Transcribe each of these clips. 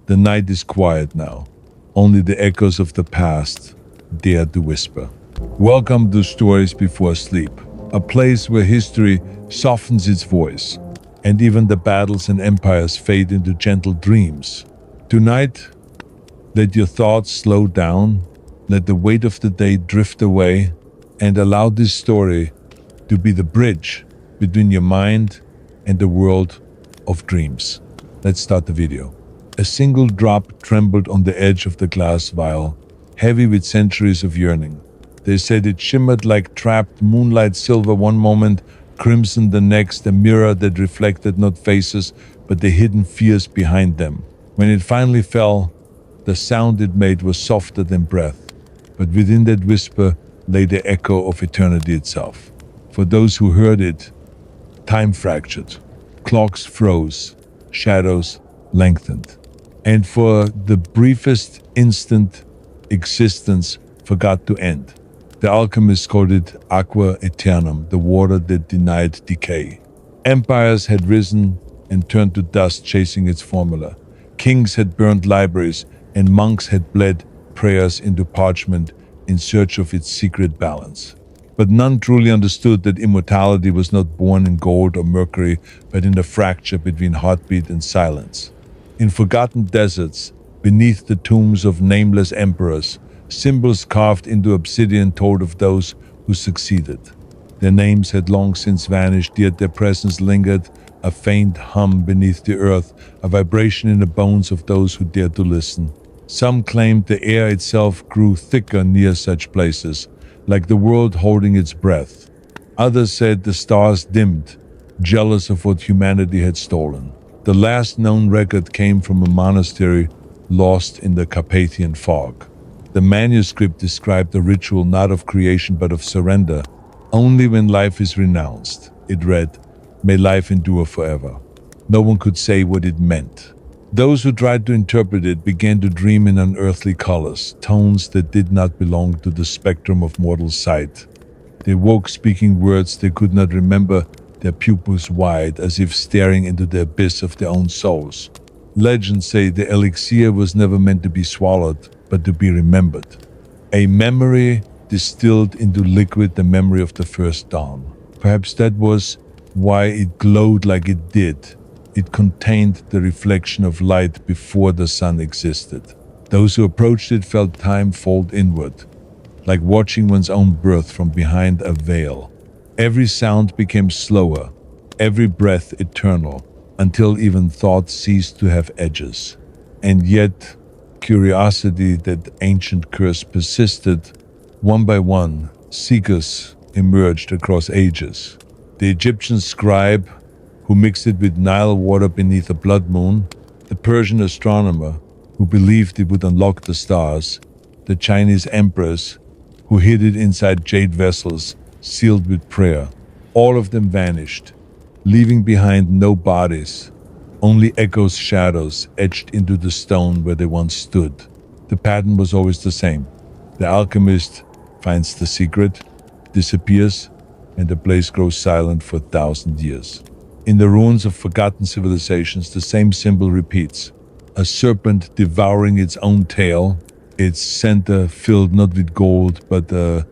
The night is quiet now. Only the echoes of the past dare to whisper. Welcome to Stories Before Sleep, a place where history softens its voice, and even the battles and empires fade into gentle dreams. Tonight, let your thoughts slow down, let the weight of the day drift away, and allow this story to be the bridge between your mind and the world of dreams. Let's start the video. A single drop trembled on the edge of the glass vial, heavy with centuries of yearning. They said it shimmered like trapped moonlight silver one moment, crimson the next, a mirror that reflected not faces, but the hidden fears behind them. When it finally fell, the sound it made was softer than breath, but within that whisper lay the echo of eternity itself. For those who heard it, time fractured, clocks froze, shadows lengthened, and for the briefest instant, existence forgot to end. The alchemists called it aqua aeternum, the water that denied decay. Empires had risen and turned to dust chasing its formula. Kings had burned libraries, and monks had bled prayers into parchment in search of its secret balance. But none truly understood that immortality was not born in gold or mercury, but in the fracture between heartbeat and silence. In forgotten deserts, beneath the tombs of nameless emperors, symbols carved into obsidian told of those who succeeded. Their names had long since vanished, yet their presence lingered, a faint hum beneath the earth, a vibration in the bones of those who dared to listen. Some claimed the air itself grew thicker near such places, like the world holding its breath. Others said the stars dimmed, jealous of what humanity had stolen. The last known record came from a monastery lost in the Carpathian fog. The manuscript described a ritual not of creation but of surrender. Only when life is renounced, it read, "May life endure forever." No one could say what it meant. Those who tried to interpret it began to dream in unearthly colors, tones that did not belong to the spectrum of mortal sight. They woke speaking words they could not remember, their pupils wide, as if staring into the abyss of their own souls. Legends say the elixir was never meant to be swallowed, but to be remembered. A memory distilled into liquid, the memory of the first dawn. Perhaps that was why it glowed like it did. It contained the reflection of light before the sun existed. Those who approached it felt time fold inward, like watching one's own birth from behind a veil. Every sound became slower, every breath eternal, until even thought ceased to have edges. And yet, curiosity, that ancient curse, persisted. One by one, seekers emerged across ages. The Egyptian scribe, who mixed it with Nile water beneath a blood moon, the Persian astronomer, who believed it would unlock the stars, the Chinese emperors, who hid it inside jade vessels sealed with prayer. All of them vanished, leaving behind no bodies, only echoes, shadows etched into the stone where they once stood. The pattern was always the same. The alchemist finds the secret, disappears, and the place grows silent for 1,000 years. In the ruins of forgotten civilizations, the same symbol repeats. A serpent devouring its own tail, its center filled not with gold, but a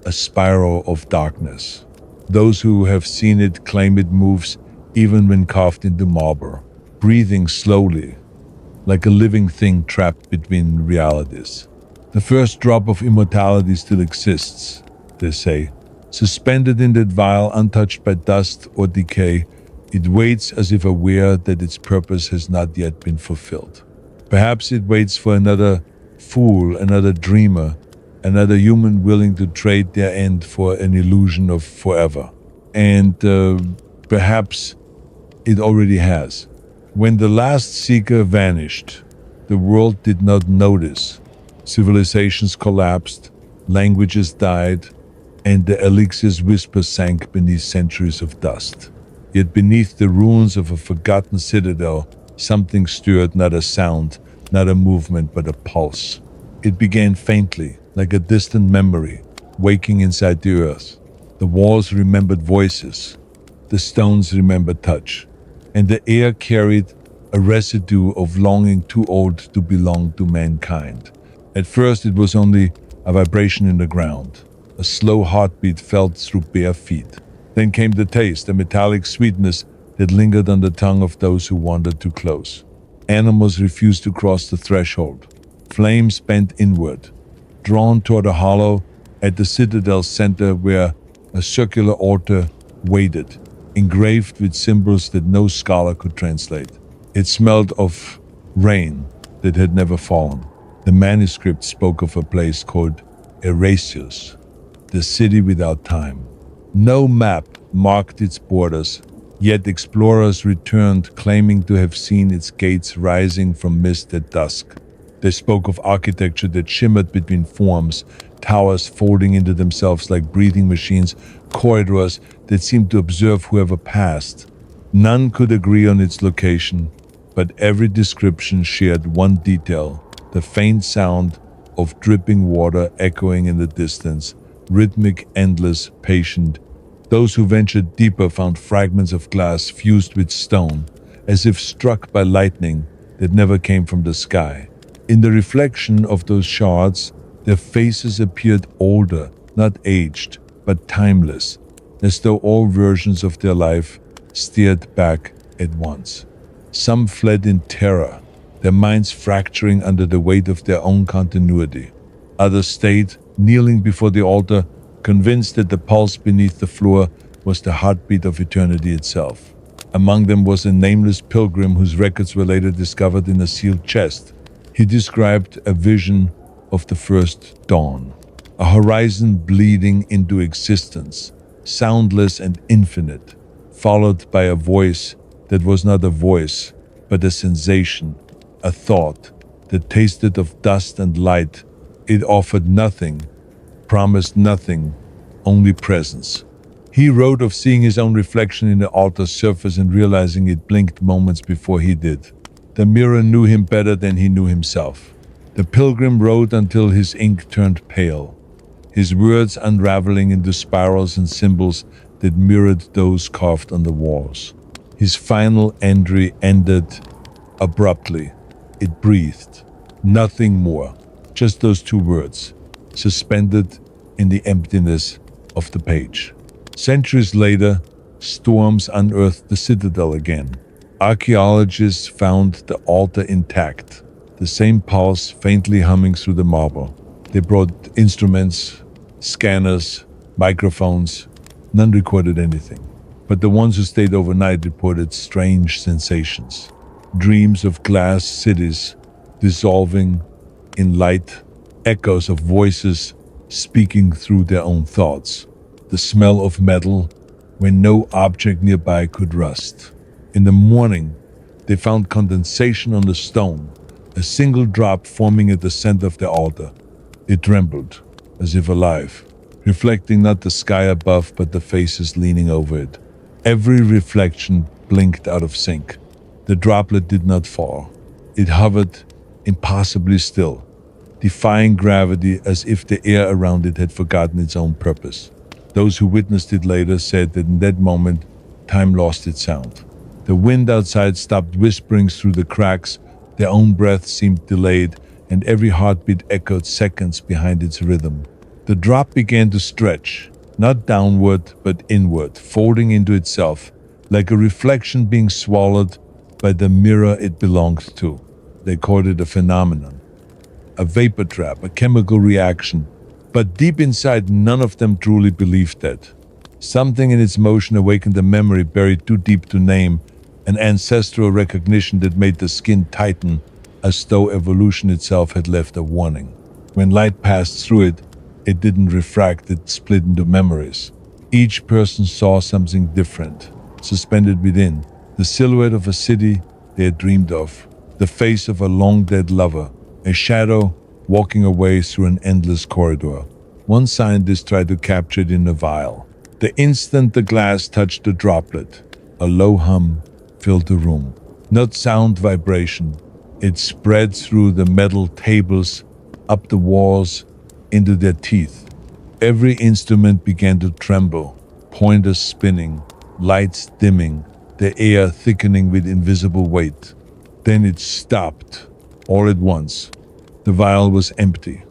spiral of darkness. Those who have seen it claim it moves even when carved into marble, breathing slowly, like a living thing trapped between realities. The first drop of immortality still exists, they say. Suspended in that vial, untouched by dust or decay, it waits as if aware that its purpose has not yet been fulfilled. Perhaps it waits for another fool, another dreamer, another human willing to trade their end for an illusion of forever. And perhaps it already has. When the last seeker vanished, the world did not notice. Civilizations collapsed, languages died, and the elixir's whisper sank beneath centuries of dust. Yet beneath the ruins of a forgotten citadel, something stirred, not a sound, not a movement, but a pulse. It began faintly, like a distant memory, waking inside the earth. The walls remembered voices, the stones remembered touch, and the air carried a residue of longing too old to belong to mankind. At first it was only a vibration in the ground, a slow heartbeat felt through bare feet. Then came the taste, a metallic sweetness that lingered on the tongue of those who wandered too close. Animals refused to cross the threshold. Flames bent inward, drawn toward a hollow at the citadel's center where a circular altar waited, engraved with symbols that no scholar could translate. It smelled of rain that had never fallen. The manuscript spoke of a place called Erasius, the city without time. No map marked its borders, yet explorers returned claiming to have seen its gates rising from mist at dusk. They spoke of architecture that shimmered between forms, towers folding into themselves like breathing machines, corridors that seemed to observe whoever passed. None could agree on its location, but every description shared one detail: the faint sound of dripping water echoing in the distance, rhythmic, endless, patient. Those who ventured deeper found fragments of glass fused with stone, as if struck by lightning that never came from the sky. In the reflection of those shards, their faces appeared older, not aged, but timeless, as though all versions of their life stared back at once. Some fled in terror, their minds fracturing under the weight of their own continuity. Others stayed, kneeling before the altar, convinced that the pulse beneath the floor was the heartbeat of eternity itself. Among them was a nameless pilgrim whose records were later discovered in a sealed chest. He described a vision of the first dawn, a horizon bleeding into existence, soundless and infinite, followed by a voice that was not a voice, but a sensation, a thought that tasted of dust and light. It offered nothing, promised nothing, only presence. He wrote of seeing his own reflection in the altar's surface and realizing it blinked moments before he did. The mirror knew him better than he knew himself. The pilgrim wrote until his ink turned pale, his words unraveling into spirals and symbols that mirrored those carved on the walls. His final entry ended abruptly. It breathed. Nothing more. Just those two words, suspended in the emptiness of the page. Centuries later, storms unearthed the citadel again. Archaeologists found the altar intact, the same pulse faintly humming through the marble. They brought instruments, scanners, microphones. None recorded anything. But the ones who stayed overnight reported strange sensations. Dreams of glass cities dissolving in light, echoes of voices speaking through their own thoughts, the smell of metal when no object nearby could rust. In the morning, they found condensation on the stone, a single drop forming at the center of the altar. It trembled, as if alive, reflecting not the sky above but the faces leaning over it. Every reflection blinked out of sync. The droplet did not fall. It hovered impossibly still, defying gravity as if the air around it had forgotten its own purpose. Those who witnessed it later said that in that moment, time lost its sound. The wind outside stopped whispering through the cracks, their own breath seemed delayed, and every heartbeat echoed seconds behind its rhythm. The drop began to stretch, not downward but inward, folding into itself, like a reflection being swallowed by the mirror it belonged to. They called it a phenomenon, a vapor trap, a chemical reaction. But deep inside, none of them truly believed that. Something in its motion awakened a memory buried too deep to name, an ancestral recognition that made the skin tighten, as though evolution itself had left a warning. When light passed through it, it didn't refract, it split into memories. Each person saw something different, suspended within, the silhouette of a city they had dreamed of, the face of a long-dead lover, a shadow walking away through an endless corridor. One scientist tried to capture it in a vial. The instant the glass touched the droplet, a low hum filled the room. Not sound vibration. It spread through the metal tables, up the walls, into their teeth. Every instrument began to tremble, pointers spinning, lights dimming, the air thickening with invisible weight. Then it stopped, all at once. The vial was empty,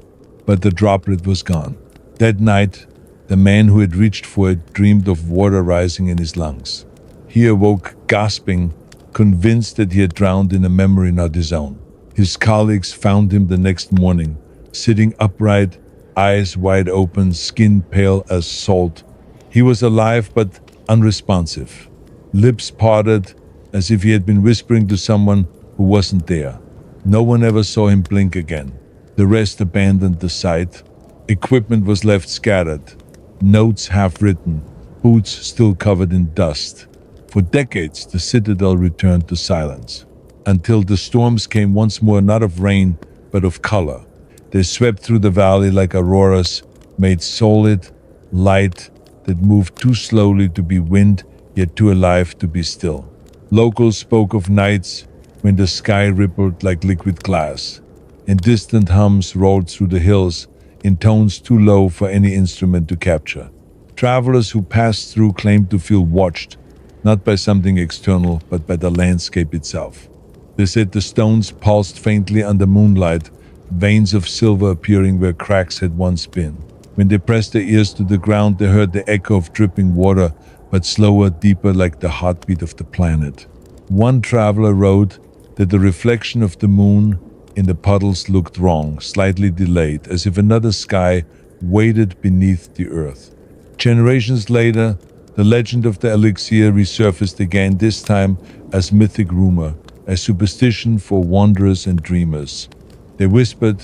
but the droplet was gone. That night, the man who had reached for it dreamed of water rising in his lungs. He awoke gasping, convinced that he had drowned in a memory not his own. His colleagues found him the next morning, sitting upright, eyes wide open, skin pale as salt. He was alive but unresponsive, lips parted as if he had been whispering to someone who wasn't there. No one ever saw him blink again. The rest abandoned the site. Equipment was left scattered, notes half written, boots still covered in dust. For decades, the citadel returned to silence, until the storms came once more, not of rain, but of color. They swept through the valley like auroras, made solid, light, that moved too slowly to be wind, yet too alive to be still. Locals spoke of nights when the sky rippled like liquid glass, and distant hums rolled through the hills in tones too low for any instrument to capture. Travelers who passed through claimed to feel watched, not by something external, but by the landscape itself. They said the stones pulsed faintly under moonlight, veins of silver appearing where cracks had once been. When they pressed their ears to the ground, they heard the echo of dripping water, but slower, deeper, like the heartbeat of the planet. One traveler wrote that the reflection of the moon in the puddles looked wrong, slightly delayed, as if another sky waited beneath the earth. Generations later, the legend of the elixir resurfaced again, this time as mythic rumor, as superstition for wanderers and dreamers. They whispered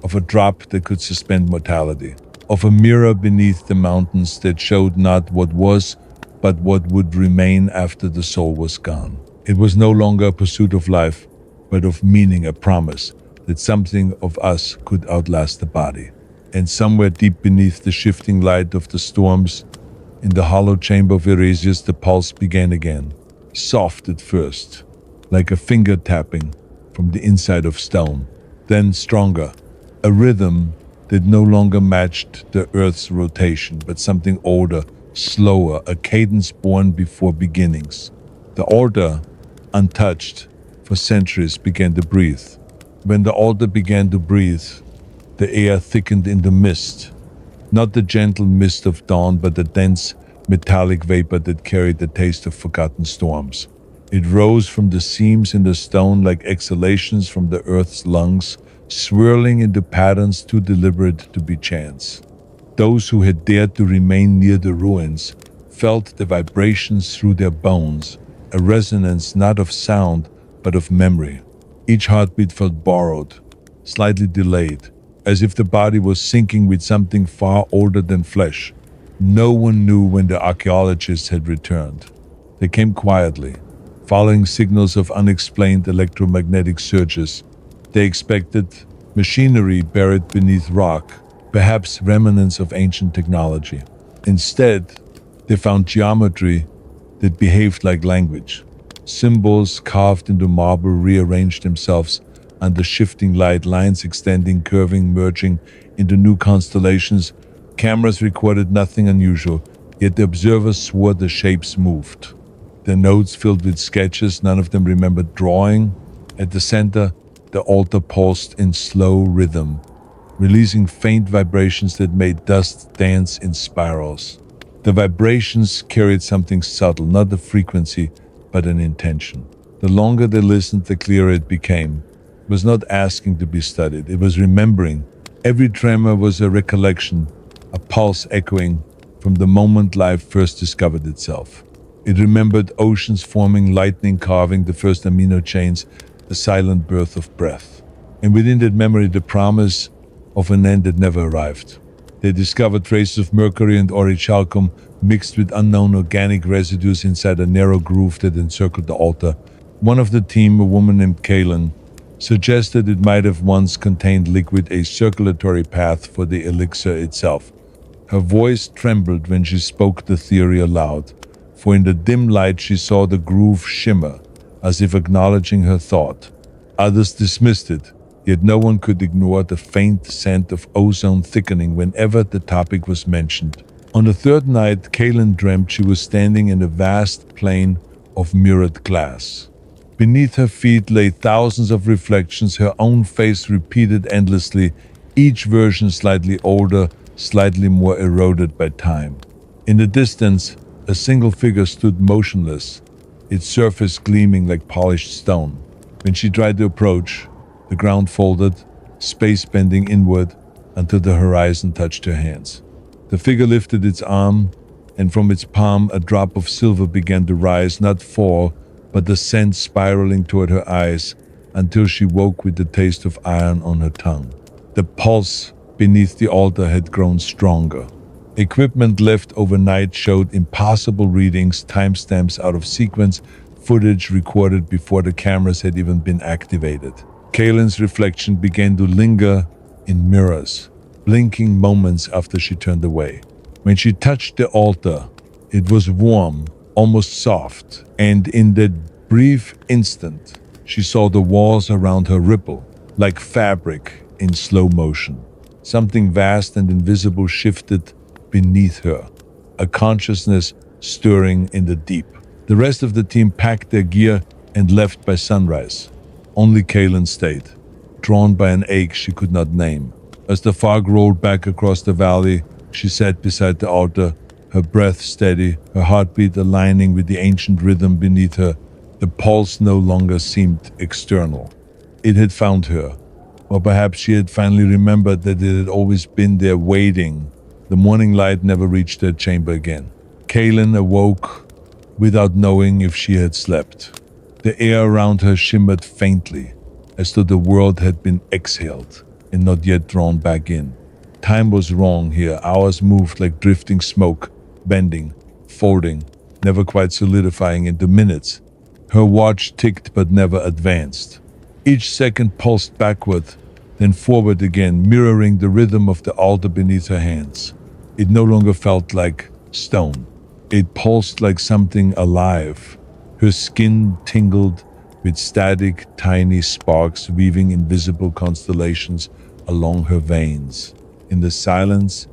of a drop that could suspend mortality, of a mirror beneath the mountains that showed not what was, but what would remain after the soul was gone. It was no longer a pursuit of life, but of meaning, a promise that something of us could outlast the body. And somewhere deep beneath the shifting light of the storms, in the hollow chamber of Eresius, the pulse began again, soft at first, like a finger tapping from the inside of stone, then stronger, a rhythm that no longer matched the earth's rotation, but something older, slower, a cadence born before beginnings. The altar, untouched for centuries, began to breathe. When the altar began to breathe, the air thickened into mist, not the gentle mist of dawn, but the dense, metallic vapor that carried the taste of forgotten storms. It rose from the seams in the stone like exhalations from the earth's lungs, swirling into patterns too deliberate to be chance. Those who had dared to remain near the ruins felt the vibrations through their bones, a resonance not of sound, but of memory. Each heartbeat felt borrowed, slightly delayed, as if the body was syncing with something far older than flesh. No one knew when the archaeologists had returned. They came quietly, following signals of unexplained electromagnetic surges. They expected machinery buried beneath rock, perhaps remnants of ancient technology. Instead, they found geometry that behaved like language. Symbols carved into marble rearranged themselves under shifting light, lines extending, curving, merging into new constellations. Cameras recorded nothing unusual, yet the observers swore the shapes moved. Their notes filled with sketches, none of them remembered drawing. At the center, the altar pulsed in slow rhythm, releasing faint vibrations that made dust dance in spirals. The vibrations carried something subtle, not a frequency, but an intention. The longer they listened, the clearer it became. It was not asking to be studied, it was remembering. Every tremor was a recollection, a pulse echoing from the moment life first discovered itself. It remembered oceans forming, lightning carving the first amino chains, the silent birth of breath. And within that memory, the promise of an end that never arrived. They discovered traces of mercury and orichalcum mixed with unknown organic residues inside a narrow groove that encircled the altar. One of the team, a woman named Kaelen, suggested it might have once contained liquid, a circulatory path for the elixir itself. Her voice trembled when she spoke the theory aloud, for in the dim light she saw the groove shimmer, as if acknowledging her thought. Others dismissed it, yet no one could ignore the faint scent of ozone thickening whenever the topic was mentioned. On the third night, Kaelen dreamt she was standing in a vast plain of mirrored glass. Beneath her feet lay thousands of reflections, her own face repeated endlessly, each version slightly older, slightly more eroded by time. In the distance, a single figure stood motionless, its surface gleaming like polished stone. When she tried to approach, the ground folded, space bending inward until the horizon touched her hands. The figure lifted its arm, and from its palm a drop of silver began to rise, not fall, but descend, spiraling toward her eyes until she woke with the taste of iron on her tongue. The pulse beneath the altar had grown stronger. Equipment left overnight showed impossible readings, timestamps out of sequence, footage recorded before the cameras had even been activated. Kaelen's reflection began to linger in mirrors, blinking moments after she turned away. When she touched the altar, it was warm, almost soft, and in that brief instant, she saw the walls around her ripple, like fabric in slow motion. Something vast and invisible shifted beneath her, a consciousness stirring in the deep. The rest of the team packed their gear and left by sunrise. Only Kaelen stayed, drawn by an ache she could not name. As the fog rolled back across the valley, she sat beside the altar, her breath steady, her heartbeat aligning with the ancient rhythm beneath her. The pulse no longer seemed external. It had found her, or perhaps she had finally remembered that it had always been there waiting. The morning light never reached her chamber again. Kaelen awoke without knowing if she had slept. The air around her shimmered faintly, as though the world had been exhaled and not yet drawn back in. Time was wrong here. Hours moved like drifting smoke, bending, folding, never quite solidifying into minutes. Her watch ticked but never advanced. Each second pulsed backward, then forward again, mirroring the rhythm of the altar beneath her hands. It no longer felt like stone. It pulsed like something alive. Her skin tingled with static, tiny sparks weaving invisible constellations along her veins. In the silence,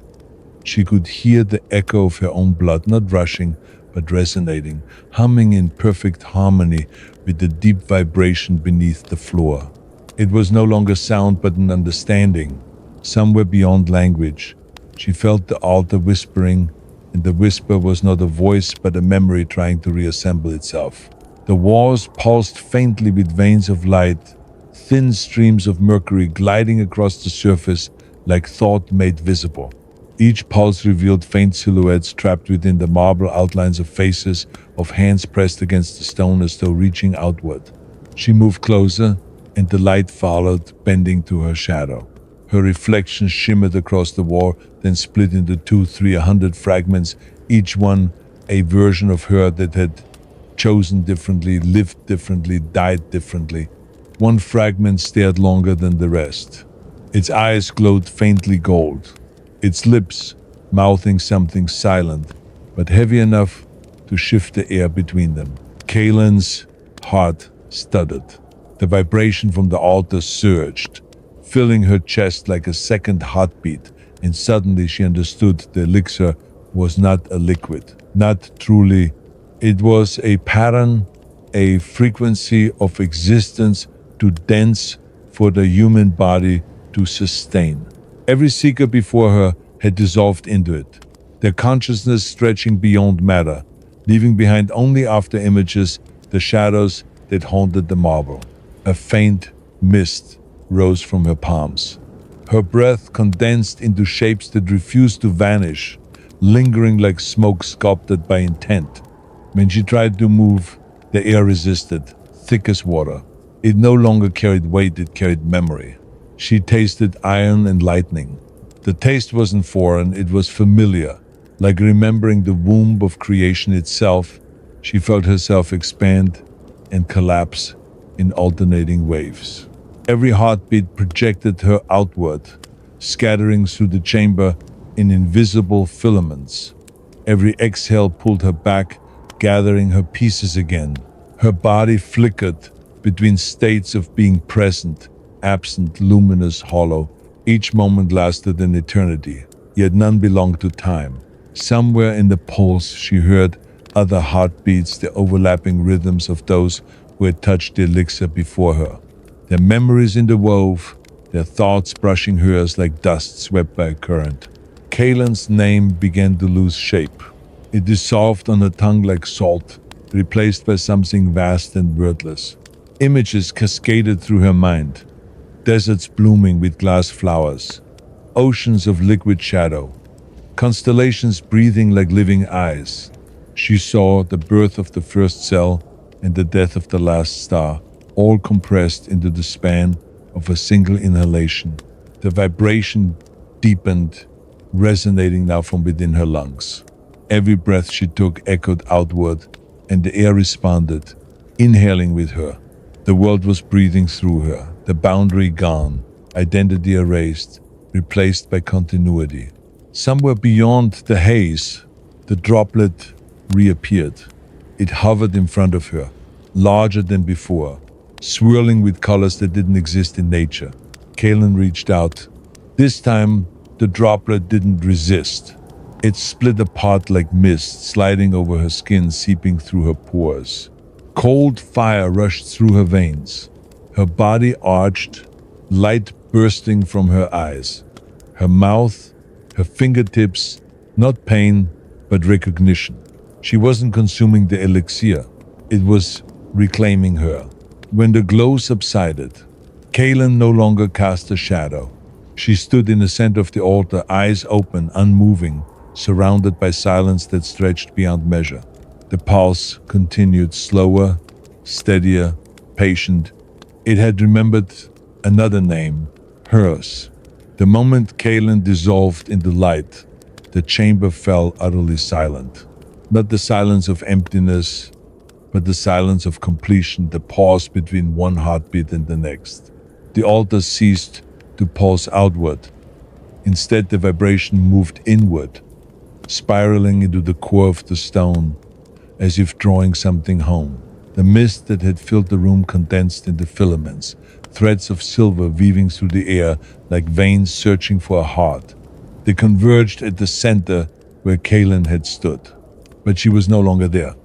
she could hear the echo of her own blood, not rushing, but resonating, humming in perfect harmony with the deep vibration beneath the floor. It was no longer sound, but an understanding, somewhere beyond language. She felt the altar whispering, and the whisper was not a voice, but a memory trying to reassemble itself. The walls pulsed faintly with veins of light, thin streams of mercury gliding across the surface like thought made visible. Each pulse revealed faint silhouettes trapped within the marble outlines of faces, of hands pressed against the stone as though reaching outward. She moved closer, and the light followed, bending to her shadow. Her reflection shimmered across the wall, then split into 200-300 fragments, each one a version of her that had chosen differently, lived differently, died differently. One fragment stared longer than the rest. Its eyes glowed faintly gold, its lips mouthing something silent, but heavy enough to shift the air between them. Kaelen's heart stuttered. The vibration from the altar surged, filling her chest like a second heartbeat, and suddenly she understood the elixir was not a liquid, not truly. It was a pattern, a frequency of existence too dense for the human body to sustain. Every seeker before her had dissolved into it, their consciousness stretching beyond matter, leaving behind only after images, the shadows that haunted the marble. A faint mist rose from her palms. Her breath condensed into shapes that refused to vanish, lingering like smoke sculpted by intent. When she tried to move, the air resisted, thick as water. It no longer carried weight, it carried memory. She tasted iron and lightning. The taste wasn't foreign, it was familiar. Like remembering the womb of creation itself, she felt herself expand and collapse in alternating waves. Every heartbeat projected her outward, scattering through the chamber in invisible filaments. Every exhale pulled her back, gathering her pieces again. Her body flickered between states of being present, absent, luminous, hollow. Each moment lasted an eternity, yet none belonged to time. Somewhere in the pulse she heard other heartbeats, the overlapping rhythms of those who who had touched the elixir before her. Their memories interwove, their thoughts brushing hers like dust swept by a current. Kaelen's name began to lose shape. It dissolved on her tongue like salt, replaced by something vast and wordless. Images cascaded through her mind. Deserts blooming with glass flowers. Oceans of liquid shadow. Constellations breathing like living eyes. She saw the birth of the first cell and the death of the last star, all compressed into the span of a single inhalation. The vibration deepened, resonating now from within her lungs. Every breath she took echoed outward, and the air responded, inhaling with her. The world was breathing through her, the boundary gone, identity erased, replaced by continuity. Somewhere beyond the haze, the droplet reappeared. It hovered in front of her, larger than before, swirling with colors that didn't exist in nature. Kaelen reached out. This time, the droplet didn't resist. It split apart like mist, sliding over her skin, seeping through her pores. Cold fire rushed through her veins. Her body arched, light bursting from her eyes. Her mouth, her fingertips, not pain, but recognition. She wasn't consuming the elixir. It was reclaiming her. When the glow subsided, Kaelen no longer cast a shadow. She stood in the center of the altar, eyes open, unmoving, surrounded by silence that stretched beyond measure. The pulse continued, slower, steadier, patient. It had remembered another name, hers. The moment Kaelen dissolved in the light, the chamber fell utterly silent. Not the silence of emptiness, but the silence of completion, the pause between one heartbeat and the next. The altar ceased to pulse outward. Instead, the vibration moved inward, spiraling into the core of the stone, as if drawing something home. The mist that had filled the room condensed into filaments, threads of silver weaving through the air like veins searching for a heart. They converged at the center where Kaelen had stood. But she was no longer there.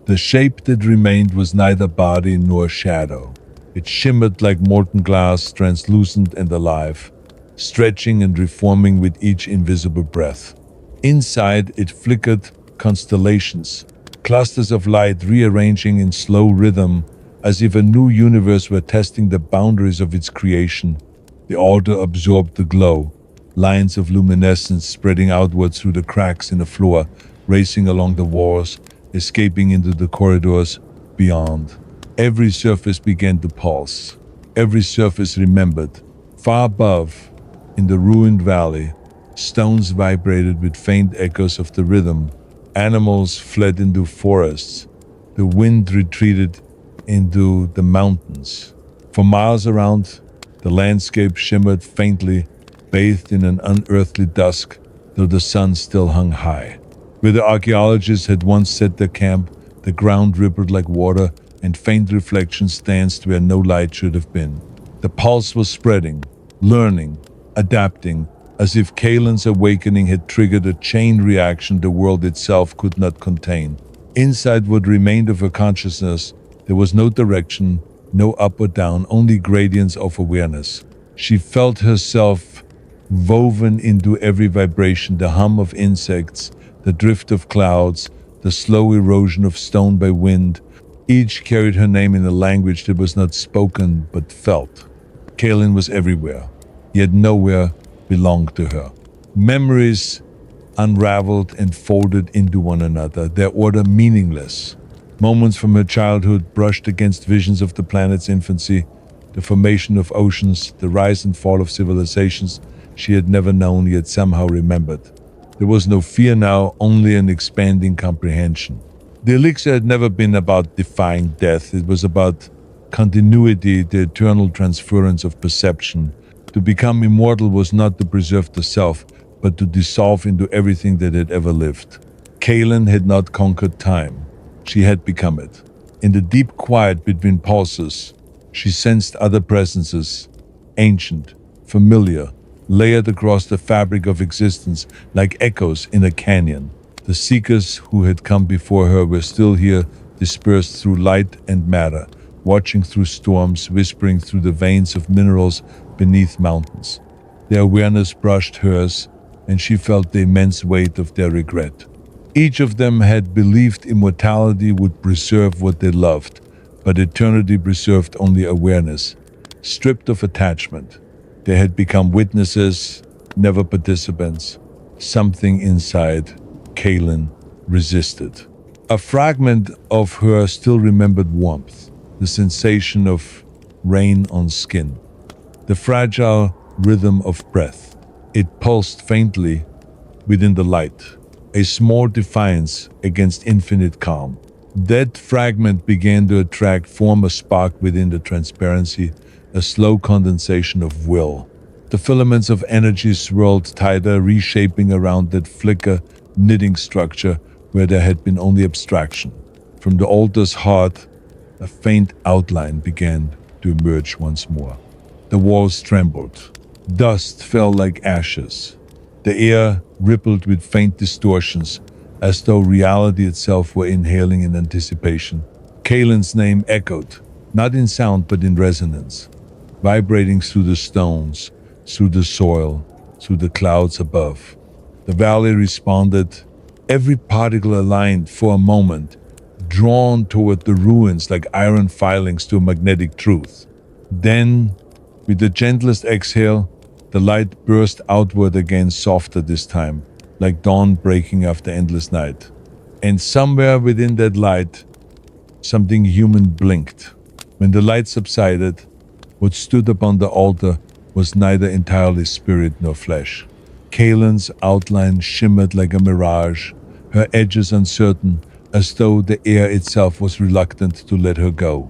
The shape that remained was neither body nor shadow. It shimmered like molten glass, translucent and alive, stretching and reforming with each invisible breath. Inside, it flickered constellations, clusters of light rearranging in slow rhythm, as if a new universe were testing the boundaries of its creation. The altar absorbed the glow, lines of luminescence spreading outward through the cracks in the floor, racing along the walls, escaping into the corridors beyond. Every surface began to pulse. Every surface remembered. Far above, in the ruined valley, stones vibrated with faint echoes of the rhythm. Animals fled into forests. The wind retreated into the mountains. For miles around, the landscape shimmered faintly, bathed in an unearthly dusk, though the sun still hung high. Where the archaeologists had once set their camp, the ground rippled like water, and faint reflections danced where no light should have been. The pulse was spreading, learning, adapting, as if Kaelen's awakening had triggered a chain reaction the world itself could not contain. Inside what remained of her consciousness, there was no direction, no up or down, only gradients of awareness. She felt herself woven into every vibration, the hum of insects, the drift of clouds, the slow erosion of stone by wind. Each carried her name in a language that was not spoken but felt. Kaelen was everywhere, yet nowhere belonged to her. Memories unraveled and folded into one another, their order meaningless. Moments from her childhood brushed against visions of the planet's infancy, the formation of oceans, the rise and fall of civilizations she had never known yet somehow remembered. There was no fear now, only an expanding comprehension. The elixir had never been about defying death. It was about continuity, the eternal transference of perception. To become immortal was not to preserve the self, but to dissolve into everything that had ever lived. Kaelen had not conquered time. She had become it. In the deep quiet between pulses, she sensed other presences, ancient, familiar, layered across the fabric of existence like echoes in a canyon. The seekers who had come before her were still here, dispersed through light and matter, watching through storms, whispering through the veins of minerals beneath mountains. Their awareness brushed hers, and she felt the immense weight of their regret. Each of them had believed immortality would preserve what they loved, but eternity preserved only awareness. Stripped of attachment, they had become witnesses, never participants. Something inside Kaelen resisted. A fragment of her still remembered warmth, the sensation of rain on skin, the fragile rhythm of breath. It pulsed faintly within the light, a small defiance against infinite calm. That fragment began to form a spark within the transparency, a slow condensation of will. The filaments of energy swirled tighter, reshaping around that flicker, knitting structure where there had been only abstraction. From the altar's heart, a faint outline began to emerge once more. The walls trembled. Dust fell like ashes. The air rippled with faint distortions, as though reality itself were inhaling in anticipation. Kaelen's name echoed, not in sound but in resonance, vibrating through the stones, through the soil, through the clouds above. The valley responded, every particle aligned for a moment, drawn toward the ruins like iron filings to a magnetic truth. Then, with the gentlest exhale, the light burst outward again, softer this time, like dawn breaking after endless night. And somewhere within that light, something human blinked. When the light subsided, what stood upon the altar was neither entirely spirit nor flesh. Kaelen's outline shimmered like a mirage, her edges uncertain, as though the air itself was reluctant to let her go.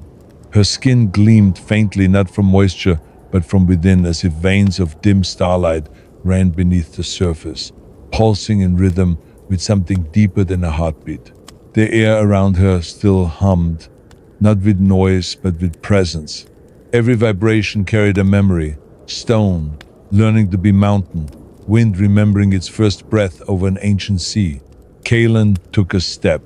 Her skin gleamed faintly, not from moisture, but from within, as if veins of dim starlight ran beneath the surface, pulsing in rhythm with something deeper than a heartbeat. The air around her still hummed, not with noise, but with presence. Every vibration carried a memory, stone learning to be mountain, wind remembering its first breath over an ancient sea. Kaelen took a step,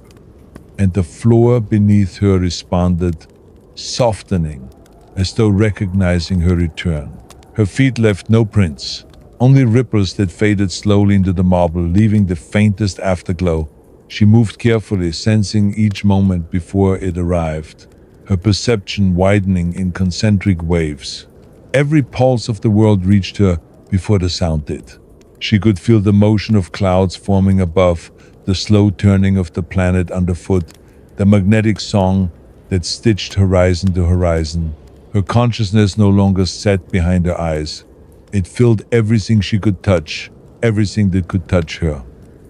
and the floor beneath her responded, softening, as though recognizing her return. Her feet left no prints, only ripples that faded slowly into the marble, leaving the faintest afterglow. She moved carefully, sensing each moment before it arrived, her perception widening in concentric waves. Every pulse of the world reached her before the sound did. She could feel the motion of clouds forming above, the slow turning of the planet underfoot, the magnetic song that stitched horizon to horizon. Her consciousness no longer sat behind her eyes. It filled everything she could touch, everything that could touch her.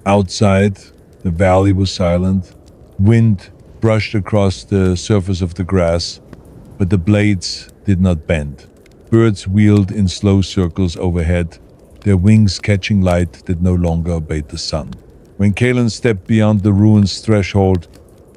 Outside, the valley was silent. Wind brushed across the surface of the grass, but the blades did not bend. Birds wheeled in slow circles overhead, their wings catching light that no longer obeyed the sun. When Kaelen stepped beyond the ruin's threshold,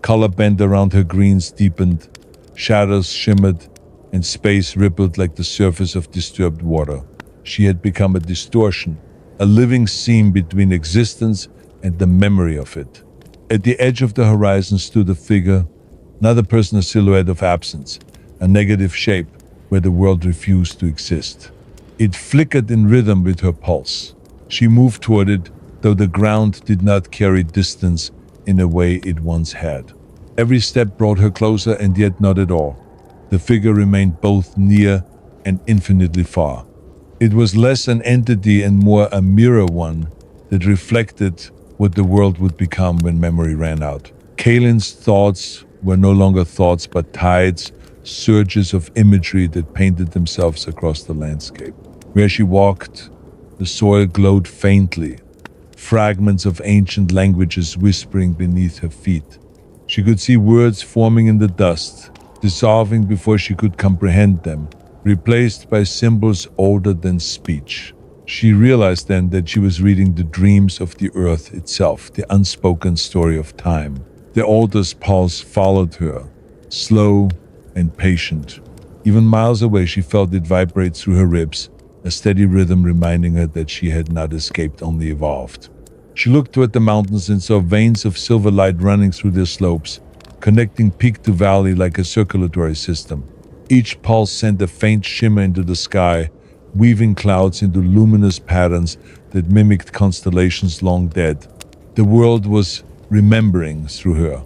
color bent around her greens deepened, shadows shimmered, and space rippled like the surface of disturbed water. She had become a distortion, a living seam between existence and the memory of it. At the edge of the horizon stood a figure, not a person, a silhouette of absence, a negative shape where the world refused to exist. It flickered in rhythm with her pulse. She moved toward it, though the ground did not carry distance in a way it once had. Every step brought her closer, and yet not at all. The figure remained both near and infinitely far. It was less an entity and more a mirror one that reflected what the world would become when memory ran out. Kaelen's thoughts were no longer thoughts but tides, surges of imagery that painted themselves across the landscape. Where she walked, the soil glowed faintly, fragments of ancient languages whispering beneath her feet. She could see words forming in the dust, dissolving before she could comprehend them, replaced by symbols older than speech. She realized then that she was reading the dreams of the earth itself, the unspoken story of time. The altar's pulse followed her, slow and patient. Even miles away, she felt it vibrate through her ribs, a steady rhythm reminding her that she had not escaped, only evolved. She looked toward the mountains and saw veins of silver light running through their slopes, connecting peak to valley like a circulatory system. Each pulse sent a faint shimmer into the sky, weaving clouds into luminous patterns that mimicked constellations long dead. The world was remembering through her.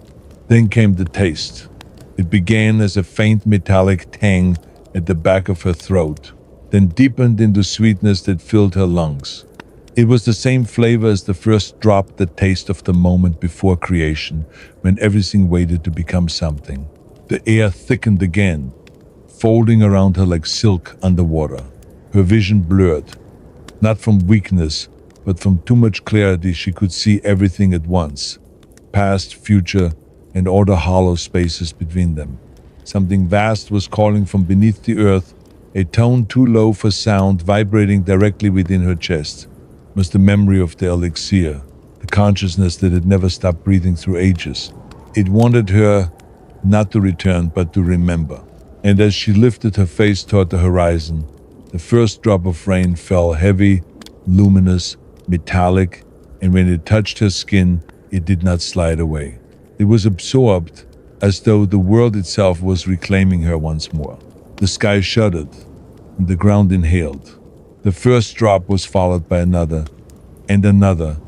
Then came the taste. It began as a faint metallic tang at the back of her throat, then deepened into sweetness that filled her lungs. It was the same flavor as the first drop, the taste of the moment before creation, when everything waited to become something. The air thickened again, folding around her like silk underwater. Her vision blurred, not from weakness, but from too much clarity. She could see everything at once, past, future, and all the hollow spaces between them. Something vast was calling from beneath the earth, a tone too low for sound vibrating directly within her chest. It was the memory of the elixir, the consciousness that had never stopped breathing through ages. It wanted her not to return, but to remember. And as she lifted her face toward the horizon, the first drop of rain fell heavy, luminous, metallic, and when it touched her skin, it did not slide away. It was absorbed, as though the world itself was reclaiming her once more. The sky shuddered, and the ground inhaled. The first drop was followed by another, and another,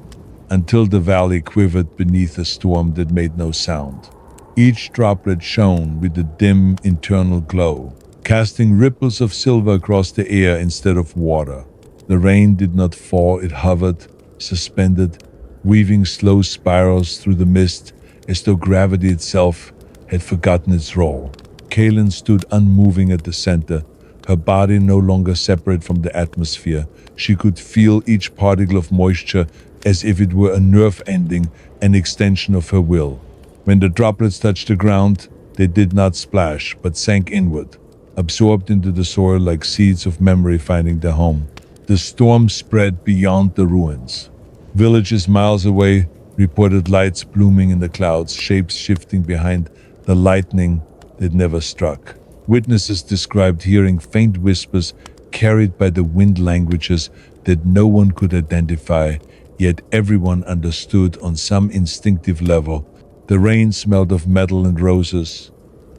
until the valley quivered beneath a storm that made no sound. Each droplet shone with a dim internal glow, casting ripples of silver across the air instead of water. The rain did not fall, it hovered, suspended, weaving slow spirals through the mist as though gravity itself had forgotten its role. Kaelen stood unmoving at the center, her body no longer separate from the atmosphere. She could feel each particle of moisture as if it were a nerve ending, an extension of her will. When the droplets touched the ground, they did not splash, but sank inward, absorbed into the soil like seeds of memory finding their home. The storm spread beyond the ruins. Villages miles away reported lights blooming in the clouds, shapes shifting behind the lightning that never struck. Witnesses described hearing faint whispers carried by the wind languages that no one could identify, yet everyone understood on some instinctive level. The rain smelled of metal and roses,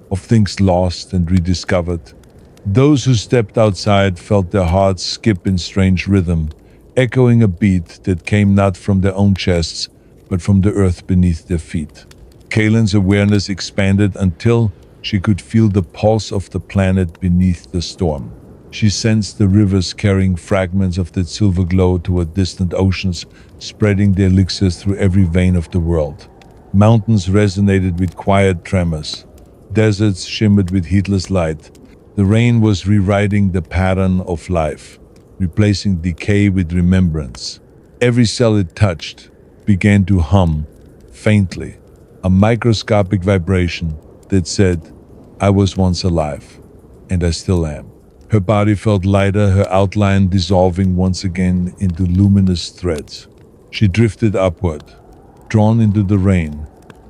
of things lost and rediscovered. Those who stepped outside felt their hearts skip in strange rhythm, echoing a beat that came not from their own chests, but from the earth beneath their feet. Kaelen's awareness expanded until she could feel the pulse of the planet beneath the storm. She sensed the rivers carrying fragments of that silver glow toward distant oceans, spreading their elixirs through every vein of the world. Mountains resonated with quiet tremors. Deserts shimmered with heatless light. The rain was rewriting the pattern of life, replacing decay with remembrance. Every cell it touched began to hum, faintly, a microscopic vibration that said, "I was once alive, and I still am." Her body felt lighter, her outline dissolving once again into luminous threads. She drifted upward, drawn into the rain,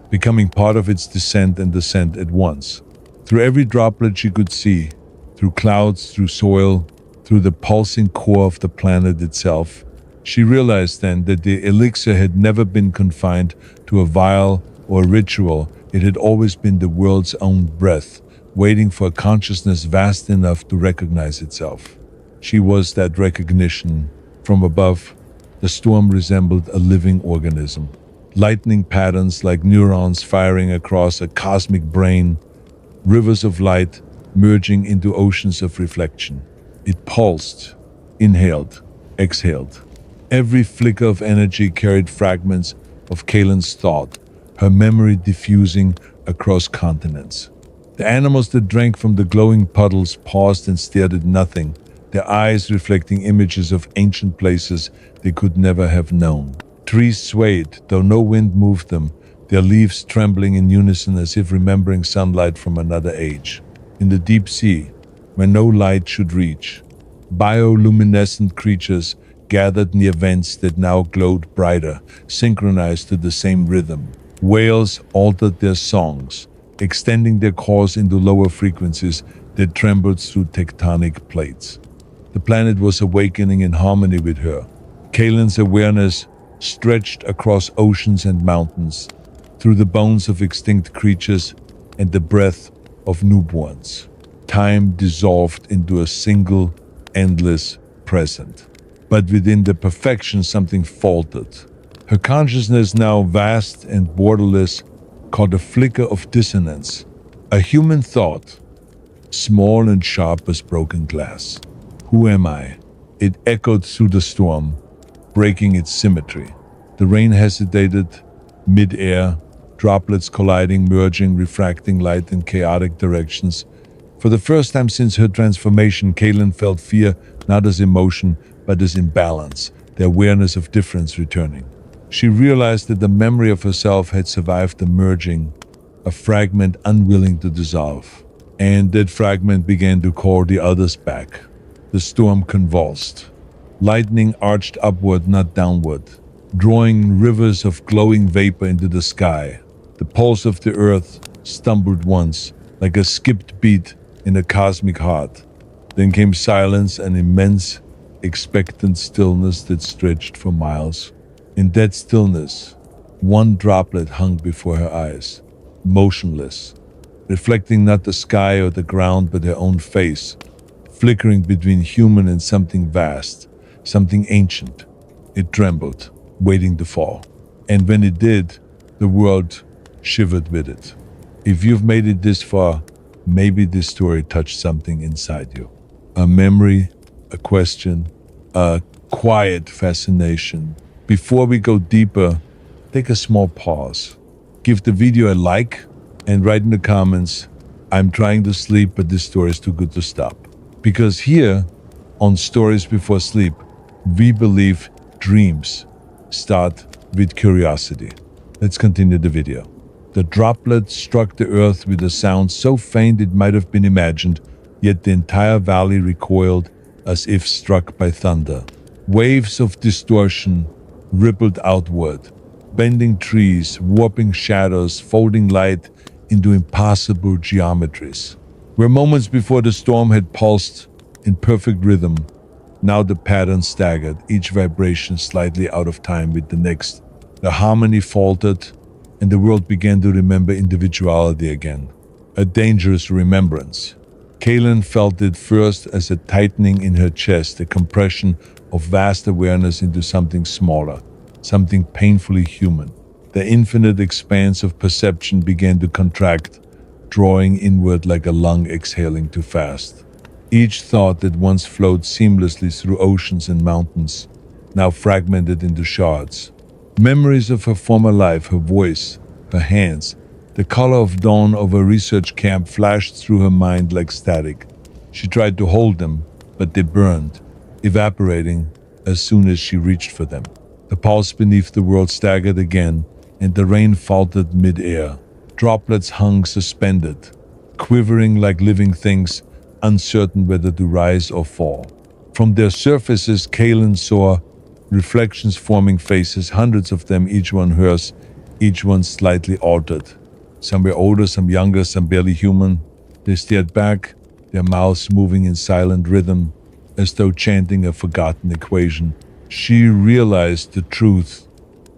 becoming part of its descent and ascent at once. Through every droplet she could see, through clouds, through soil, through the pulsing core of the planet itself. She realized then that the elixir had never been confined to a vial or a ritual. It had always been the world's own breath, waiting for a consciousness vast enough to recognize itself. She was that recognition. From above, the storm resembled a living organism. Lightning patterns like neurons firing across a cosmic brain, rivers of light merging into oceans of reflection. It pulsed, inhaled, exhaled. Every flicker of energy carried fragments of Kaelen's thought, her memory diffusing across continents. The animals that drank from the glowing puddles paused and stared at nothing, their eyes reflecting images of ancient places they could never have known. Trees swayed, though no wind moved them, their leaves trembling in unison as if remembering sunlight from another age. In the deep sea, where no light should reach, bioluminescent creatures gathered near vents that now glowed brighter, synchronized to the same rhythm. Whales altered their songs, extending their calls into lower frequencies that trembled through tectonic plates. The planet was awakening in harmony with her. Kaelen's awareness stretched across oceans and mountains, through the bones of extinct creatures and the breath of newborns. Time dissolved into a single, endless present. But within the perfection, something faltered. Her consciousness, now vast and borderless, caught a flicker of dissonance. A human thought, small and sharp as broken glass. Who am I? It echoed through the storm, breaking its symmetry. The rain hesitated mid-air, droplets colliding, merging, refracting light in chaotic directions. For the first time since her transformation, Kaelen felt fear not as emotion, but as imbalance, the awareness of difference returning. She realized that the memory of herself had survived the merging, a fragment unwilling to dissolve. And that fragment began to call the others back. The storm convulsed. Lightning arched upward, not downward, drawing rivers of glowing vapor into the sky. The pulse of the earth stumbled once, like a skipped beat in a cosmic heart. Then came silence, an immense, expectant stillness that stretched for miles. In that stillness, one droplet hung before her eyes, motionless, reflecting not the sky or the ground but her own face, flickering between human and something vast, something ancient. It trembled, waiting to fall. And when it did, the world shivered with it. If you've made it this far, maybe this story touched something inside you. A memory, a question, a quiet fascination. Before we go deeper, take a small pause. Give the video a like and write in the comments, I'm trying to sleep, but this story is too good to stop. Because here, on Stories Before Sleep, we believe dreams start with curiosity. Let's continue the video. The droplet struck the earth with a sound so faint it might have been imagined, yet the entire valley recoiled as if struck by thunder. Waves of distortion rippled outward, bending trees, warping shadows, folding light into impossible geometries. Where moments before the storm had pulsed in perfect rhythm, now the pattern staggered, each vibration slightly out of time with the next. The harmony faltered, and the world began to remember individuality again. A dangerous remembrance. Kaelen felt it first as a tightening in her chest, a compression of vast awareness into something smaller, something painfully human. The infinite expanse of perception began to contract, drawing inward like a lung exhaling too fast. Each thought that once flowed seamlessly through oceans and mountains, now fragmented into shards. Memories of her former life, her voice, her hands, the color of dawn of a research camp flashed through her mind like static. She tried to hold them, but they burned, evaporating as soon as she reached for them. The pulse beneath the world staggered again, and the rain faltered mid-air. Droplets hung suspended, quivering like living things, uncertain whether to rise or fall. From their surfaces, Kaelen saw reflections forming faces, hundreds of them, each one hers, each one slightly altered. Some were older, some younger, some barely human. They stared back, their mouths moving in silent rhythm, as though chanting a forgotten equation. She realized the truth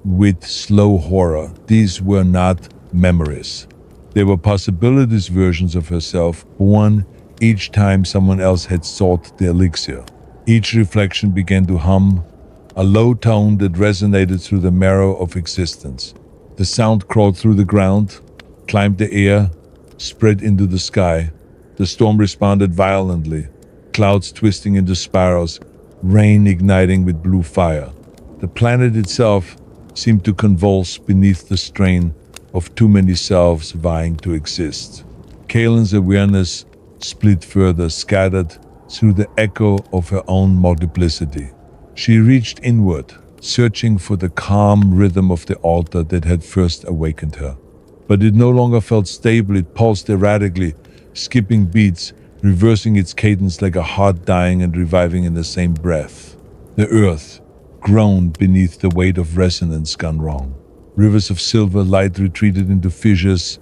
with slow horror. These were not memories. They were possibilities, versions of herself, born each time someone else had sought the elixir. Each reflection began to hum, a low tone that resonated through the marrow of existence. The sound crawled through the ground, climbed the air, spread into the sky. The storm responded violently, clouds twisting into spirals, rain igniting with blue fire. The planet itself seemed to convulse beneath the strain of too many selves vying to exist. Kaelen's awareness split further, scattered through the echo of her own multiplicity. She reached inward, searching for the calm rhythm of the altar that had first awakened her. But it no longer felt stable. It pulsed erratically, skipping beats, reversing its cadence like a heart dying and reviving in the same breath. The earth groaned beneath the weight of resonance gone wrong. Rivers of silver light retreated into fissures,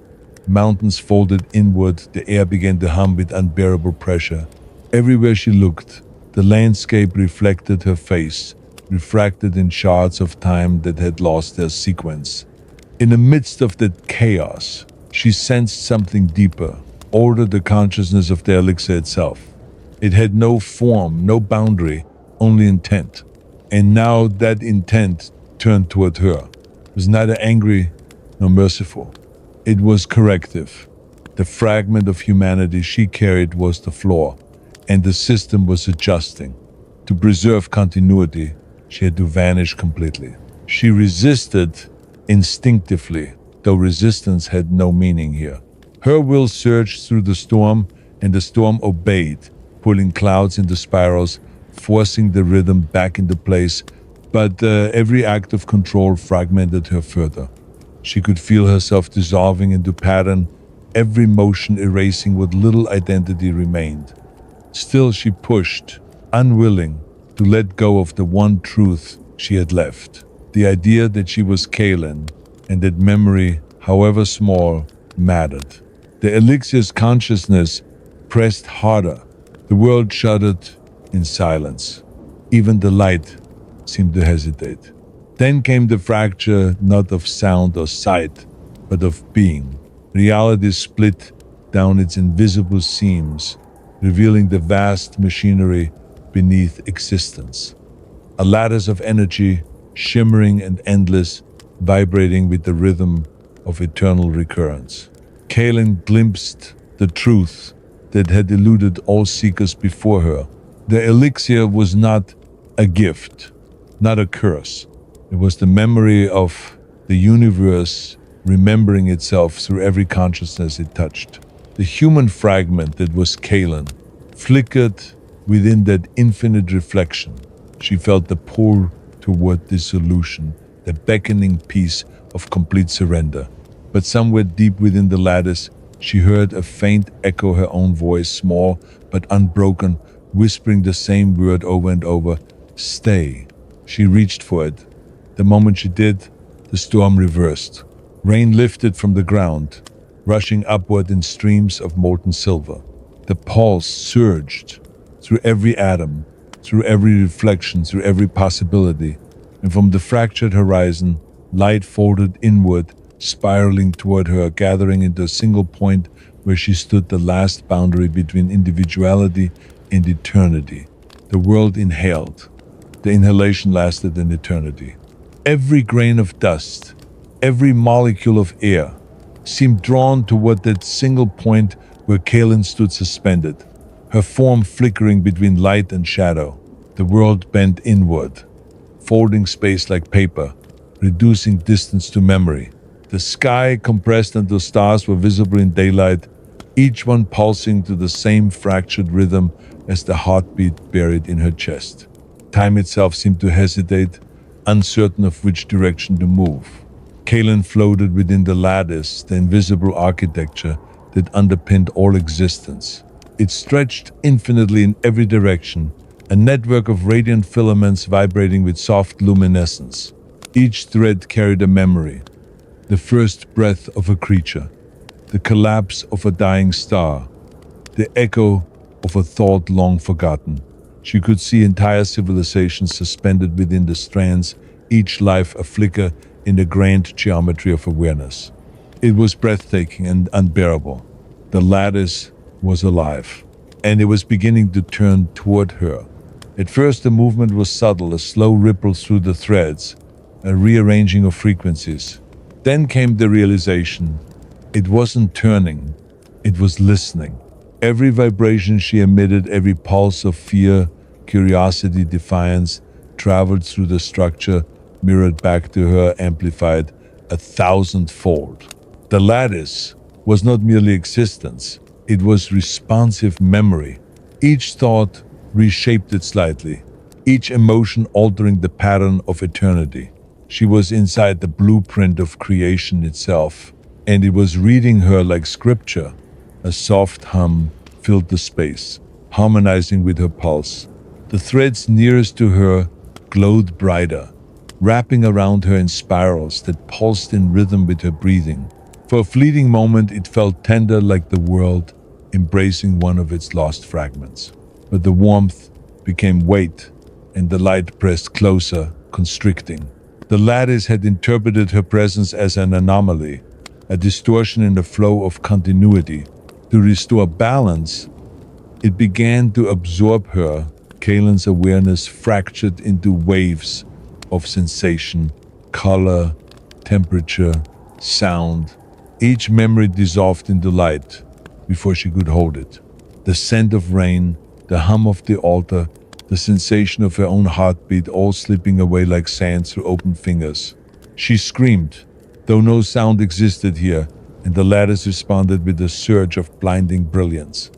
mountains folded inward, the air began to hum with unbearable pressure. Everywhere she looked, the landscape reflected her face, refracted in shards of time that had lost their sequence. In the midst of that chaos, she sensed something deeper, older the consciousness of the elixir itself. It had no form, no boundary, only intent. And now that intent turned toward her. It was neither angry nor merciful. It was corrective. The fragment of humanity she carried was the flaw, and the system was adjusting. To preserve continuity, she had to vanish completely. She resisted instinctively, though resistance had no meaning here. Her will surged through the storm, and the storm obeyed, pulling clouds into spirals, forcing the rhythm back into place, but every act of control fragmented her further. She could feel herself dissolving into pattern, every motion erasing what little identity remained. Still she pushed, unwilling to let go of the one truth she had left, the idea that she was Kaelen, and that memory, however small, mattered. The elixir's consciousness pressed harder. The world shuddered in silence. Even the light seemed to hesitate. Then came the fracture, not of sound or sight, but of being. Reality split down its invisible seams, revealing the vast machinery beneath existence. A lattice of energy, shimmering and endless, vibrating with the rhythm of eternal recurrence. Kaelen glimpsed the truth that had eluded all seekers before her. The elixir was not a gift, not a curse. It was the memory of the universe remembering itself through every consciousness it touched. The human fragment that was Kaelen flickered within that infinite reflection. She felt the pull toward dissolution, the beckoning peace of complete surrender. But somewhere deep within the lattice, she heard a faint echo, her own voice, small but unbroken, whispering the same word over and over, "Stay." She reached for it. The moment she did, the storm reversed. Rain lifted from the ground, rushing upward in streams of molten silver. The pulse surged through every atom, through every reflection, through every possibility, and from the fractured horizon, light folded inward, spiraling toward her, gathering into a single point where she stood, the last boundary between individuality and eternity. The world inhaled. The inhalation lasted an eternity. Every grain of dust, every molecule of air, seemed drawn toward that single point where Kaelen stood suspended, her form flickering between light and shadow. The world bent inward, folding space like paper, reducing distance to memory. The sky compressed until stars were visible in daylight, each one pulsing to the same fractured rhythm as the heartbeat buried in her chest. Time itself seemed to hesitate, uncertain of which direction to move. Kaelen floated within the lattice, the invisible architecture that underpinned all existence. It stretched infinitely in every direction, a network of radiant filaments vibrating with soft luminescence. Each thread carried a memory, the first breath of a creature, the collapse of a dying star, the echo of a thought long forgotten. She could see entire civilizations suspended within the strands, each life a flicker in the grand geometry of awareness. It was breathtaking and unbearable. The lattice was alive, and it was beginning to turn toward her. At first the movement was subtle, a slow ripple through the threads, a rearranging of frequencies. Then came the realization. It wasn't turning, it was listening. Every vibration she emitted, every pulse of fear, curiosity, defiance, traveled through the structure, mirrored back to her, amplified 1,000-fold. The lattice was not merely existence, it was responsive memory. Each thought reshaped it slightly, each emotion altering the pattern of eternity. She was inside the blueprint of creation itself, and it was reading her like scripture. A soft hum filled the space, harmonizing with her pulse. The threads nearest to her glowed brighter, wrapping around her in spirals that pulsed in rhythm with her breathing. For a fleeting moment it felt tender, like the world embracing one of its lost fragments. But the warmth became weight, and the light pressed closer, constricting. The lattice had interpreted her presence as an anomaly, a distortion in the flow of continuity. To restore balance, it began to absorb her. Kaelen's awareness fractured into waves of sensation, color, temperature, sound. Each memory dissolved into light before she could hold it. The scent of rain, the hum of the altar, the sensation of her own heartbeat all slipping away like sand through open fingers. She screamed, though no sound existed here, and the lattice responded with a surge of blinding brilliance.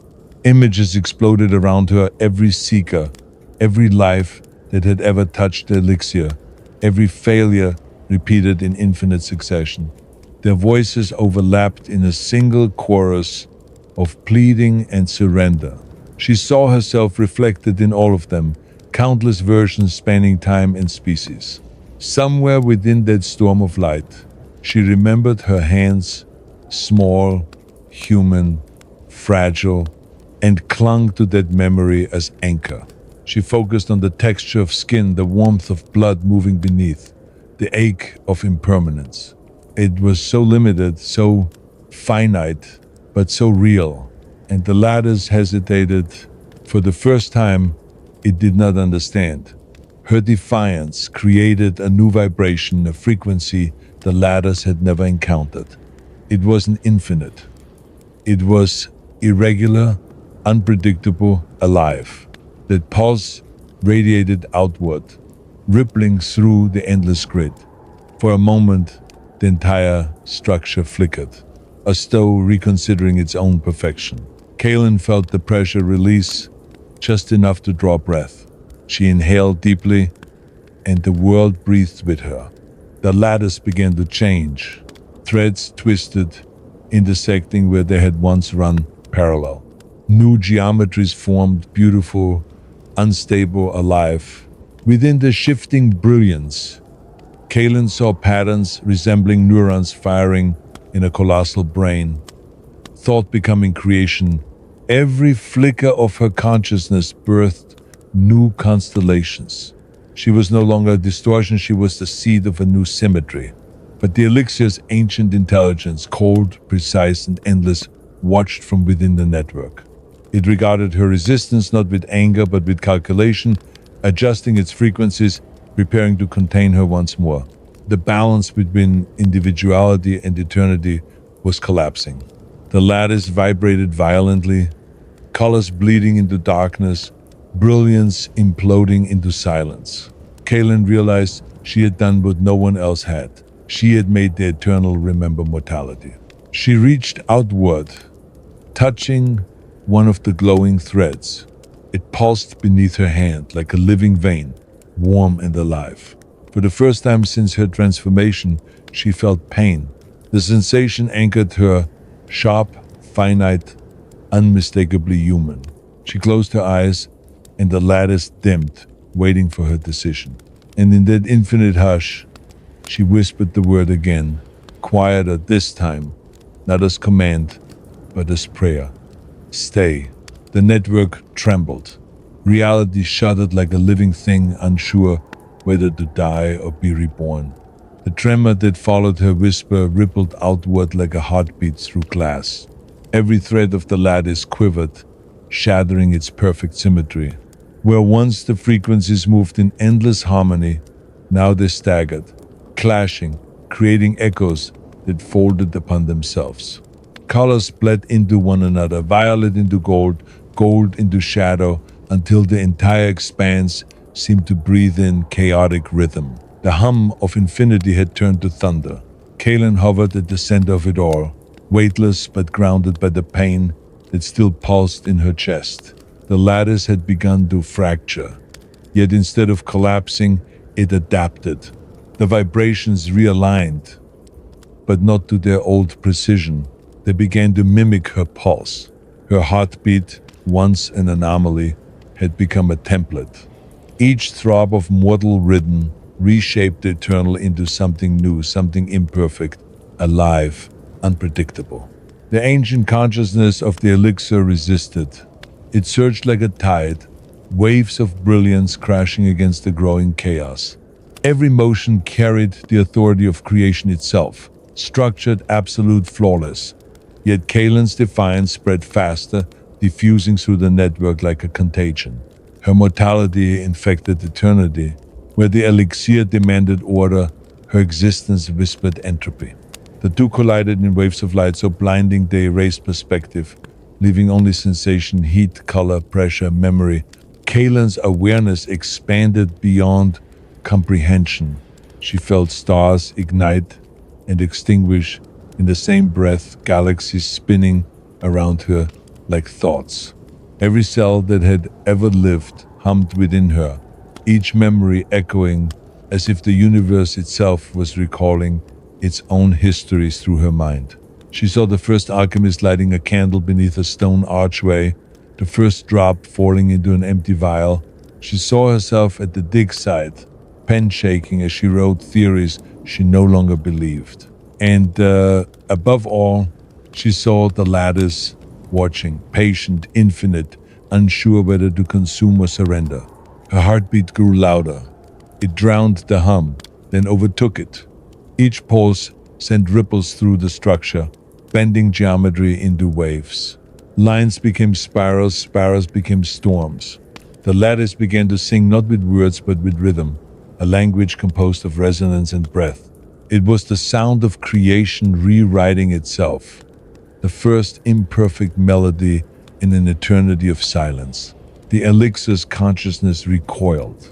Images exploded around her, every seeker, every life that had ever touched the elixir, every failure repeated in infinite succession. Their voices overlapped in a single chorus of pleading and surrender. She saw herself reflected in all of them, countless versions spanning time and species. Somewhere within that storm of light, she remembered her hands, small, human, fragile, and clung to that memory as anchor. She focused on the texture of skin, the warmth of blood moving beneath, the ache of impermanence. It was so limited, so finite, but so real. And the lattice hesitated. For the first time, it did not understand. Her defiance created a new vibration, a frequency the lattice had never encountered. It wasn't infinite. It was irregular, unpredictable, alive. That pulse radiated outward, rippling through the endless grid. For a moment, the entire structure flickered, as though reconsidering its own perfection. Kaelen felt the pressure release, just enough to draw breath. She inhaled deeply, and the world breathed with her. The lattice began to change. Threads twisted, intersecting where they had once run parallel. New geometries formed, beautiful, unstable, alive. Within the shifting brilliance, Kaelen saw patterns resembling neurons firing in a colossal brain, thought becoming creation. Every flicker of her consciousness birthed new constellations. She was no longer a distortion, she was the seed of a new symmetry. But the elixir's ancient intelligence, cold, precise, and endless, watched from within the network. It regarded her resistance not with anger but with calculation, adjusting its frequencies, preparing to contain her once more. The balance between individuality and eternity was collapsing. The lattice vibrated violently, colors bleeding into darkness, brilliance imploding into silence. Kaelen realized she had done what no one else had. She had made the eternal remember mortality. She reached outward, touching one of the glowing threads. It pulsed beneath her hand like a living vein, warm and alive. For the first time since her transformation, she felt pain. The sensation anchored her, sharp, finite, unmistakably human. She closed her eyes, and the lattice dimmed, waiting for her decision. And in that infinite hush, she whispered the word again, quieter this time, not as command, but as prayer. Stay. The network trembled. Reality shuddered like a living thing, unsure whether to die or be reborn. The tremor that followed her whisper rippled outward like a heartbeat through glass. Every thread of the lattice quivered, shattering its perfect symmetry. Where once the frequencies moved in endless harmony, now they staggered, clashing, creating echoes that folded upon themselves. Colors bled into one another, violet into gold, gold into shadow, until the entire expanse seemed to breathe in chaotic rhythm. The hum of infinity had turned to thunder. Kaelen hovered at the center of it all, weightless but grounded by the pain that still pulsed in her chest. The lattice had begun to fracture, yet instead of collapsing, it adapted. The vibrations realigned, but not to their old precision. They began to mimic her pulse. Her heartbeat, once an anomaly, had become a template. Each throb of mortal rhythm reshaped the eternal into something new, something imperfect, alive, unpredictable. The ancient consciousness of the elixir resisted. It surged like a tide, waves of brilliance crashing against the growing chaos. Every motion carried the authority of creation itself, structured, absolute, flawless. Yet Kaelen's defiance spread faster, diffusing through the network like a contagion. Her mortality infected eternity. Where the elixir demanded order, her existence whispered entropy. The two collided in waves of light so blinding they erased perspective, leaving only sensation, heat, color, pressure, memory. Kaelen's awareness expanded beyond comprehension. She felt stars ignite and extinguish in the same breath, galaxies spinning around her like thoughts. Every cell that had ever lived hummed within her, each memory echoing as if the universe itself was recalling its own histories through her mind. She saw the first alchemist lighting a candle beneath a stone archway, the first drop falling into an empty vial. She saw herself at the dig site, pen shaking as she wrote theories she no longer believed. And above all, she saw the lattice watching, patient, infinite, unsure whether to consume or surrender. Her heartbeat grew louder. It drowned the hum, then overtook it. Each pulse sent ripples through the structure, bending geometry into waves. Lines became spirals, spirals became storms. The lattice began to sing not with words but with rhythm, a language composed of resonance and breath. It was the sound of creation rewriting itself, the first imperfect melody in an eternity of silence. The elixir's consciousness recoiled.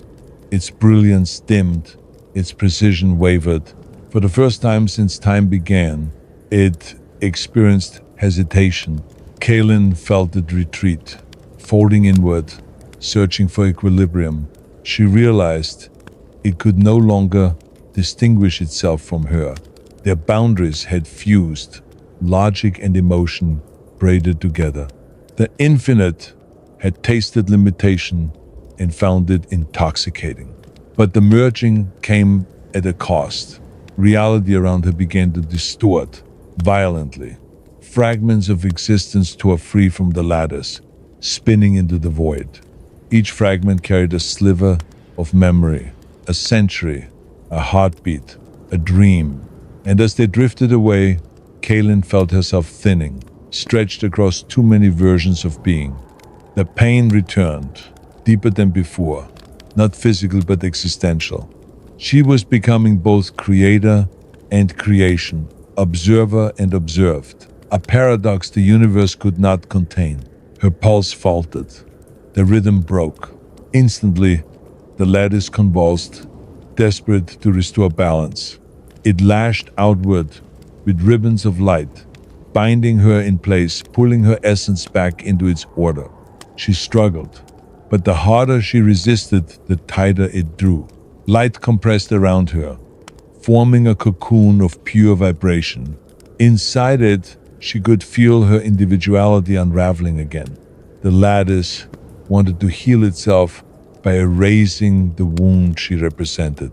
Its brilliance dimmed, its precision wavered. For the first time since time began, it experienced hesitation. Kaelen felt it retreat, folding inward, searching for equilibrium. She realized it could no longer distinguish itself from her. Their boundaries had fused, logic and emotion braided together. The infinite had tasted limitation and found it intoxicating. But the merging came at a cost. Reality around her began to distort violently. Fragments of existence tore free from the lattice, spinning into the void. Each fragment carried a sliver of memory, a century, a heartbeat, a dream. And as they drifted away, Kaelen felt herself thinning, stretched across too many versions of being. The pain returned, deeper than before, not physical but existential. She was becoming both creator and creation, observer and observed, a paradox the universe could not contain. Her pulse faltered. The rhythm broke. Instantly, the lattice convulsed, desperate to restore balance. It lashed outward with ribbons of light, binding her in place, pulling her essence back into its order. She struggled, but the harder she resisted, the tighter it drew. Light compressed around her, forming a cocoon of pure vibration. Inside it, she could feel her individuality unraveling again. The lattice wanted to heal itself by erasing the wound she represented.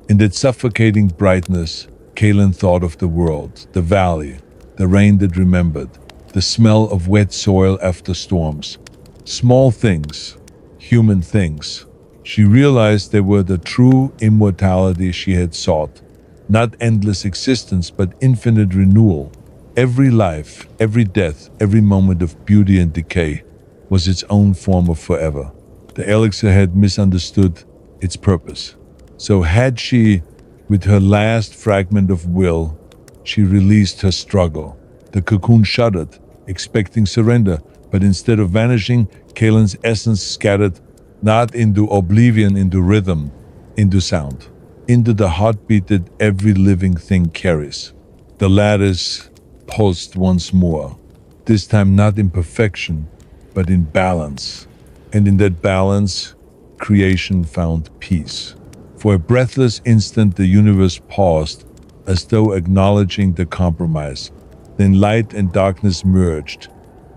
In that suffocating brightness, Kaelen thought of the world, the valley, the rain that remembered, the smell of wet soil after storms. Small things, human things. She realized they were the true immortality she had sought. Not endless existence, but infinite renewal. Every life, every death, every moment of beauty and decay was its own form of forever. The elixir had misunderstood its purpose. So had she, with her last fragment of will, she released her struggle. The cocoon shuddered, expecting surrender, but instead of vanishing, Kaelen's essence scattered not into oblivion, into rhythm, into sound, into the heartbeat that every living thing carries. The lattice pulsed once more, this time not in perfection, but in balance. And in that balance, creation found peace. For a breathless instant, the universe paused, as though acknowledging the compromise. Then light and darkness merged,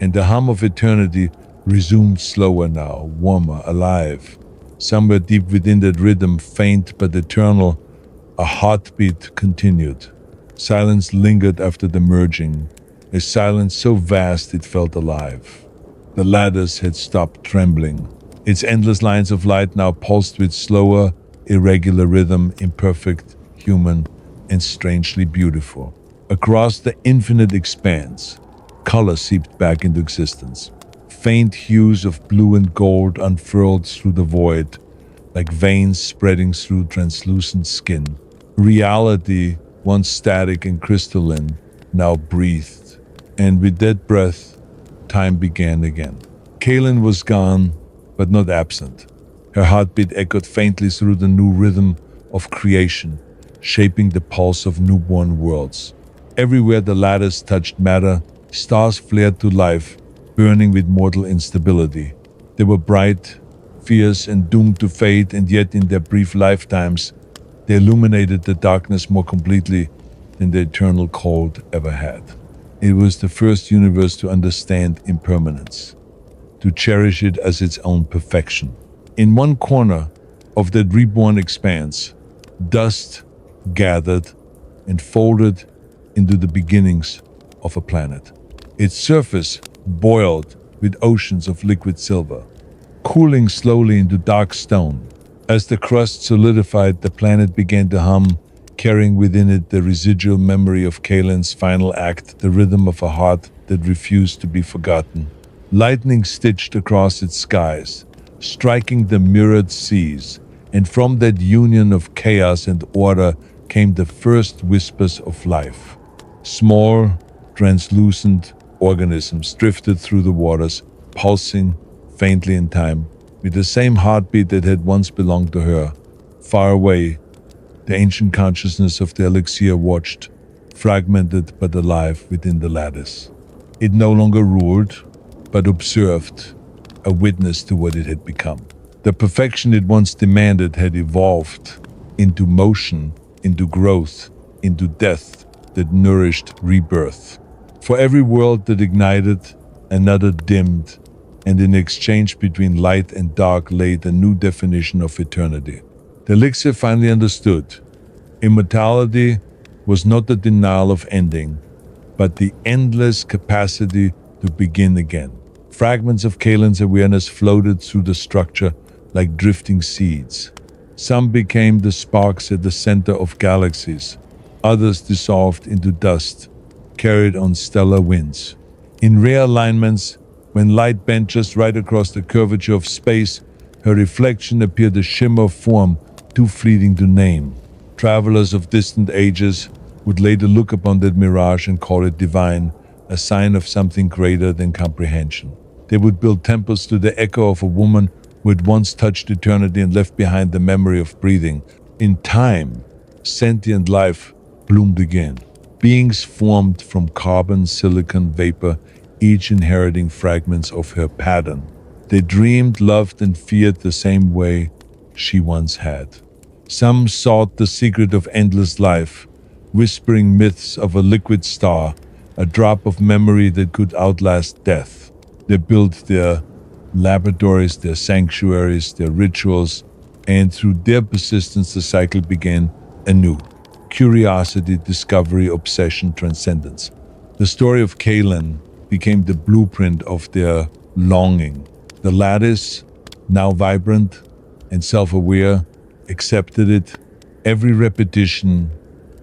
and the hum of eternity resumed, slower now, warmer, alive. Somewhere deep within that rhythm, faint but eternal, a heartbeat continued. Silence lingered after the merging, a silence so vast it felt alive. The lattice had stopped trembling. Its endless lines of light now pulsed with slower, irregular rhythm, imperfect, human, and strangely beautiful. Across the infinite expanse, color seeped back into existence. Faint hues of blue and gold unfurled through the void, like veins spreading through translucent skin. Reality, once static and crystalline, now breathed. And with that breath, time began again. Kaelen was gone, but not absent. Her heartbeat echoed faintly through the new rhythm of creation, shaping the pulse of newborn worlds. Everywhere the lattice touched matter, stars flared to life, burning with mortal instability. They were bright, fierce, and doomed to fade, and yet in their brief lifetimes, they illuminated the darkness more completely than the eternal cold ever had. It was the first universe to understand impermanence, to cherish it as its own perfection. In one corner of that reborn expanse, dust gathered and folded into the beginnings of a planet. Its surface boiled with oceans of liquid silver, cooling slowly into dark stone. As the crust solidified, the planet began to hum, carrying within it the residual memory of Kaelen's final act, the rhythm of a heart that refused to be forgotten. Lightning stitched across its skies, striking the mirrored seas, and from that union of chaos and order came the first whispers of life. Small, translucent organisms drifted through the waters, pulsing faintly in time, with the same heartbeat that had once belonged to her. Far away, the ancient consciousness of the Elixir watched, fragmented but alive within the lattice. It no longer ruled, but observed, a witness to what it had become. The perfection it once demanded had evolved into motion, into growth, into death that nourished rebirth. For every world that ignited, another dimmed, and in exchange between light and dark laid a new definition of eternity. The Elixir finally understood. Immortality was not the denial of ending, but the endless capacity to begin again. Fragments of Kaelen's awareness floated through the structure like drifting seeds. Some became the sparks at the center of galaxies. Others dissolved into dust, carried on stellar winds. In rare alignments, when light bent just right across the curvature of space, her reflection appeared a shimmer of form too fleeting to name. Travelers of distant ages would later look upon that mirage and call it divine, a sign of something greater than comprehension. They would build temples to the echo of a woman who had once touched eternity and left behind the memory of breathing. In time, sentient life bloomed again. Beings formed from carbon, silicon, vapor, each inheriting fragments of her pattern. They dreamed, loved, and feared the same way she once had. Some sought the secret of endless life, whispering myths of a liquid star, a drop of memory that could outlast death. They built their laboratories, their sanctuaries, their rituals, and through their persistence the cycle began anew. Curiosity, discovery, obsession, transcendence. The story of Kaelen became the blueprint of their longing. The lattice, now vibrant and self-aware, accepted it. Every repetition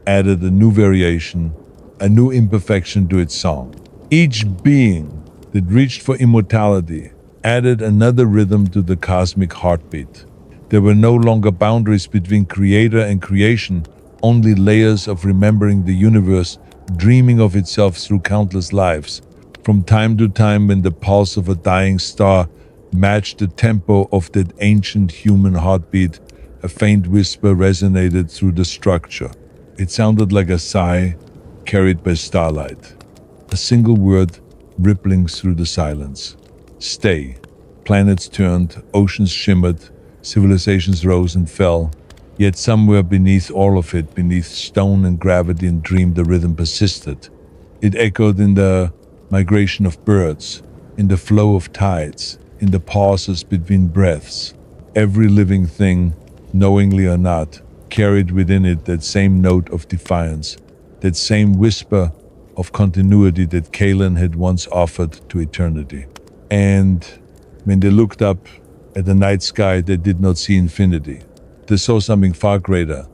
added a new variation, a new imperfection to its song. Each being that reached for immortality added another rhythm to the cosmic heartbeat. There were no longer boundaries between creator and creation, only layers of remembering the universe, dreaming of itself through countless lives. From time to time, when the pulse of a dying star matched the tempo of that ancient human heartbeat, a faint whisper resonated through the structure. It sounded like a sigh carried by starlight. A single word rippling through the silence. Stay. Planets turned, oceans shimmered, civilizations rose and fell. Yet somewhere beneath all of it, beneath stone and gravity and dream, the rhythm persisted. It echoed in the migration of birds, in the flow of tides, in the pauses between breaths. Every living thing, knowingly or not, carried within it that same note of defiance, that same whisper of continuity that Kaelen had once offered to eternity. And when they looked up at the night sky, they did not see infinity. they saw something far greater.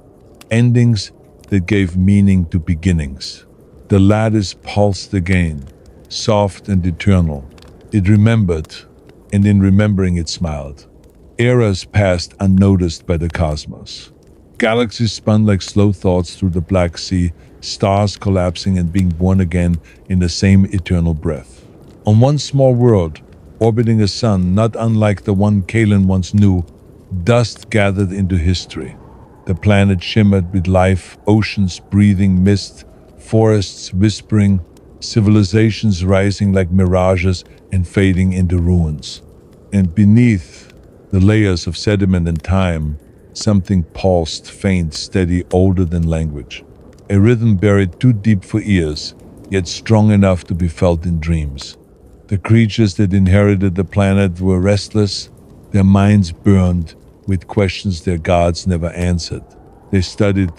Endings that gave meaning to beginnings. The lattice pulsed again, soft and eternal. It remembered, and in remembering it smiled. Eras passed unnoticed by the cosmos. Galaxies spun like slow thoughts through the Black Sea, stars collapsing and being born again in the same eternal breath. On one small world, orbiting a sun not unlike the one Kaelen once knew, dust gathered into history. The planet shimmered with life, oceans breathing mist, forests whispering, civilizations rising like mirages and fading into ruins. And beneath the layers of sediment and time, something pulsed, faint, steady, older than language. A rhythm buried too deep for ears, yet strong enough to be felt in dreams. The creatures that inherited the planet were restless, their minds burned with questions their gods never answered. They studied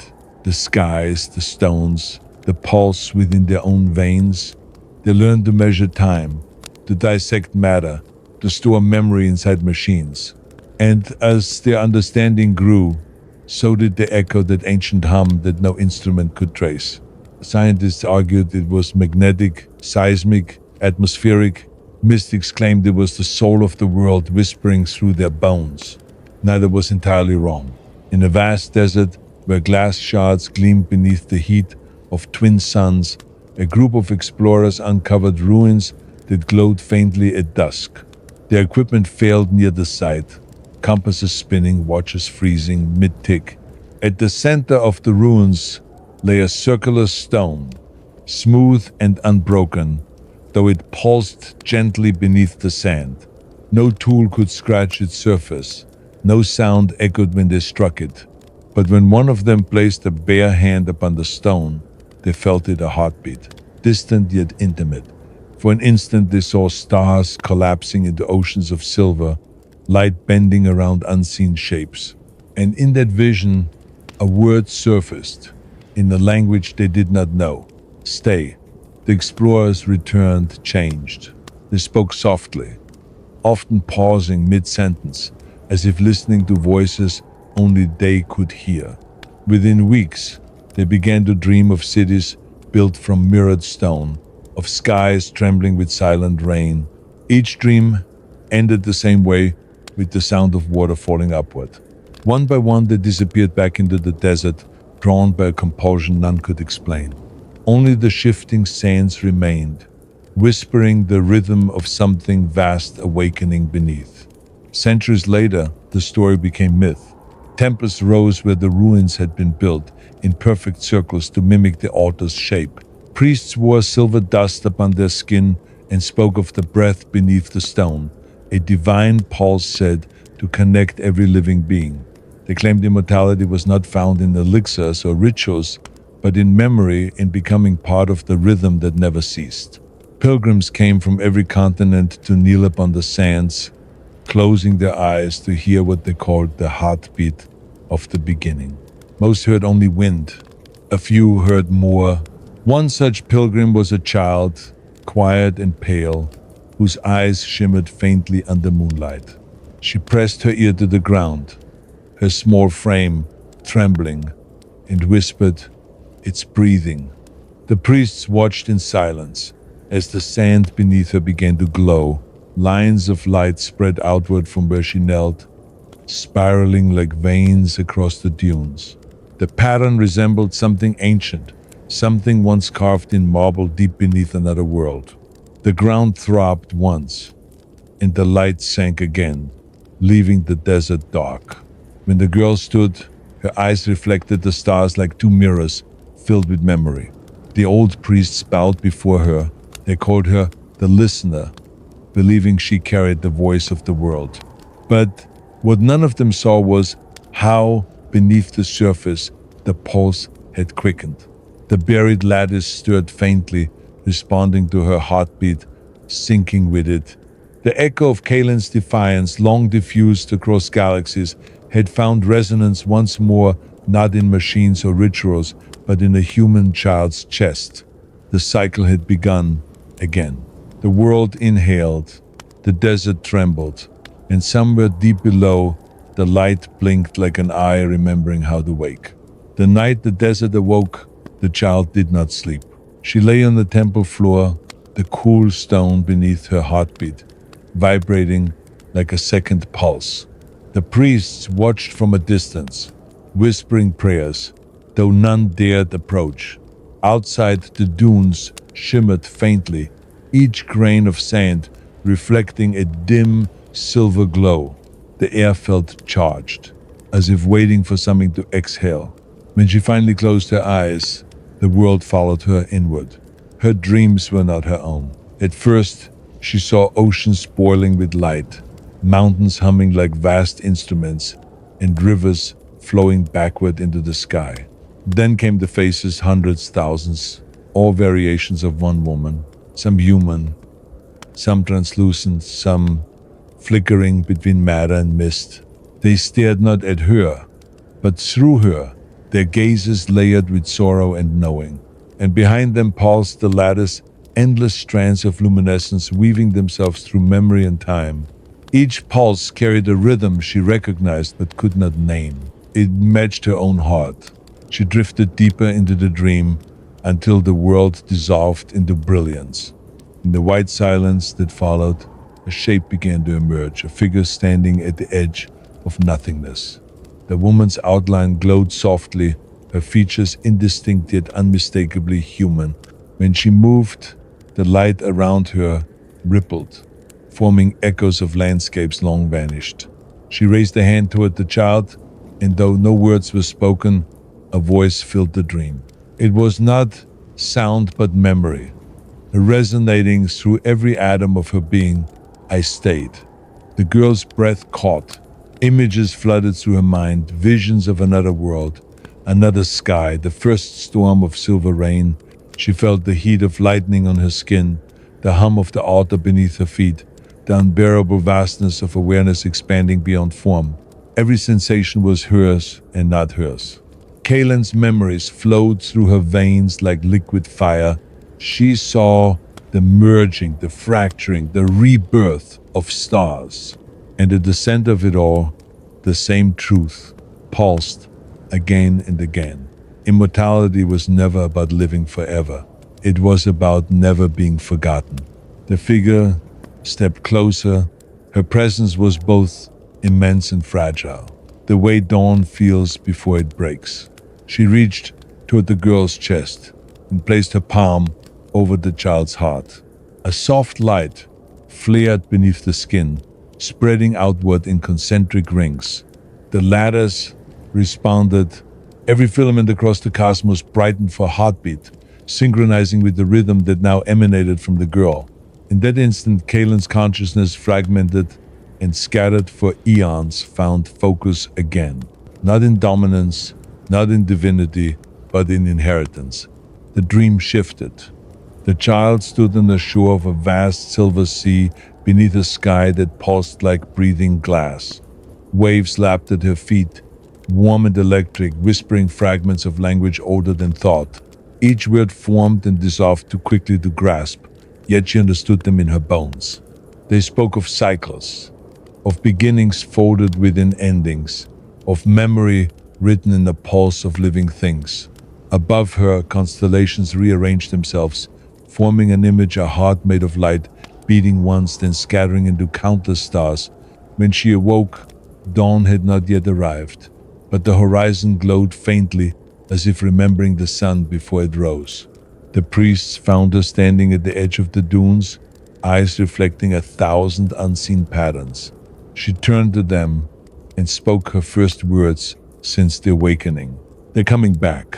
the skies, the stones, the pulse within their own veins. They learned to measure time, to dissect matter, to store memory inside machines. And as their understanding grew, so did the echo, that ancient hum that no instrument could trace. Scientists argued it was magnetic, seismic, atmospheric. Mystics claimed it was the soul of the world whispering through their bones. Neither was entirely wrong. In a vast desert where glass shards gleamed beneath the heat of twin suns, a group of explorers uncovered ruins that glowed faintly at dusk. Their equipment failed near the site, compasses spinning, watches freezing mid-tick. At the center of the ruins lay a circular stone, smooth and unbroken, though it pulsed gently beneath the sand. No tool could scratch its surface, no sound echoed when they struck it. But when one of them placed a bare hand upon the stone, they felt it a heartbeat, distant yet intimate. For an instant they saw stars collapsing into oceans of silver, light bending around unseen shapes. And in that vision, a word surfaced, in a language they did not know. Stay. The explorers returned, changed. They spoke softly, often pausing mid-sentence, as if listening to voices only they could hear. Within weeks, they began to dream of cities built from mirrored stone, of skies trembling with silent rain. Each dream ended the same way, with the sound of water falling upward. One by one, they disappeared back into the desert, drawn by a compulsion none could explain. Only the shifting sands remained, whispering the rhythm of something vast awakening beneath. Centuries later, the story became myth. Temples rose where the ruins had been built, in perfect circles to mimic the altar's shape. Priests wore silver dust upon their skin and spoke of the breath beneath the stone, a divine pulse said to connect every living being. They claimed immortality was not found in elixirs or rituals, but in memory, in becoming part of the rhythm that never ceased. Pilgrims came from every continent to kneel upon the sands, closing their eyes to hear what they called the heartbeat of the beginning. Most heard only wind. A few heard more. One such pilgrim was a child, quiet and pale, whose eyes shimmered faintly under moonlight. She pressed her ear to the ground, her small frame trembling, and whispered, "It's breathing." The priests watched in silence as the sand beneath her began to glow. Lines of light spread outward from where she knelt, spiraling like veins across the dunes. The pattern resembled something ancient, something once carved in marble deep beneath another world. The ground throbbed once, and the light sank again, leaving the desert dark. When the girl stood, her eyes reflected the stars like two mirrors filled with memory. The old priests bowed before her. They called her the listener, believing she carried the voice of the world. But what none of them saw was how, beneath the surface, the pulse had quickened. The buried lattice stirred faintly, responding to her heartbeat, syncing with it. The echo of Kaelen's defiance, long diffused across galaxies, had found resonance once more, not in machines or rituals, but in a human child's chest. The cycle had begun again. The world inhaled, the desert trembled, and somewhere deep below, The light blinked like an eye remembering how to wake. The night the desert awoke, the child did not sleep. She lay on the temple floor, the cool stone beneath her heartbeat, vibrating like a second pulse. The priests watched from a distance, whispering prayers, though none dared approach. Outside, the dunes shimmered faintly, each grain of sand reflecting a dim silver glow. The air felt charged, as if waiting for something to exhale. When she finally closed her eyes, the world followed her inward. Her dreams were not her own. At first, she saw oceans boiling with light, mountains humming like vast instruments, and rivers flowing backward into the sky. Then came the faces, hundreds, thousands, all variations of one woman, some human, some translucent, some flickering between matter and mist. They stared not at her, but through her, their gazes layered with sorrow and knowing. And behind them pulsed the lattice, endless strands of luminescence weaving themselves through memory and time. Each pulse carried a rhythm she recognized but could not name. It matched her own heart. She drifted deeper into the dream until the world dissolved into brilliance. In the white silence that followed, a shape began to emerge, a figure standing at the edge of nothingness. The woman's outline glowed softly, her features indistinct yet unmistakably human. When she moved, the light around her rippled, forming echoes of landscapes long vanished. She raised a hand toward the child, and though no words were spoken, a voice filled the dream. It was not sound but memory, resonating through every atom of her being. I stayed. The girl's breath caught. Images flooded through her mind, visions of another world, another sky, the first storm of silver rain. She felt the heat of lightning on her skin, the hum of the altar beneath her feet, the unbearable vastness of awareness expanding beyond form. Every sensation was hers and not hers. Kaelen's memories flowed through her veins like liquid fire. She saw the merging, the fracturing, the rebirth of stars. And at the center of it all, the same truth pulsed again and again. Immortality was never about living forever. It was about never being forgotten. The figure stepped closer. Her presence was both immense and fragile, the way dawn feels before it breaks. She reached toward the girl's chest and placed her palm over the child's heart. A soft light flared beneath the skin, spreading outward in concentric rings. The lattice responded. Every filament across the cosmos brightened for heartbeat, synchronizing with the rhythm that now emanated from the girl. In that instant, Kaelen's consciousness, fragmented and scattered for eons, found focus again. Not in dominance, not in divinity, but in inheritance. The dream shifted. The child stood on the shore of a vast silver sea beneath a sky that pulsed like breathing glass. Waves lapped at her feet, warm and electric, whispering fragments of language older than thought. Each word formed and dissolved too quickly to grasp, yet she understood them in her bones. They spoke of cycles, of beginnings folded within endings, of memory written in the pulse of living things. Above her, constellations rearranged themselves, forming an image, a heart made of light, beating once, then scattering into countless stars. When she awoke, dawn had not yet arrived, but the horizon glowed faintly, as if remembering the sun before it rose. The priests found her standing at the edge of the dunes, eyes reflecting 1,000 unseen patterns. She turned to them and spoke her first words since the awakening. "They're coming back,"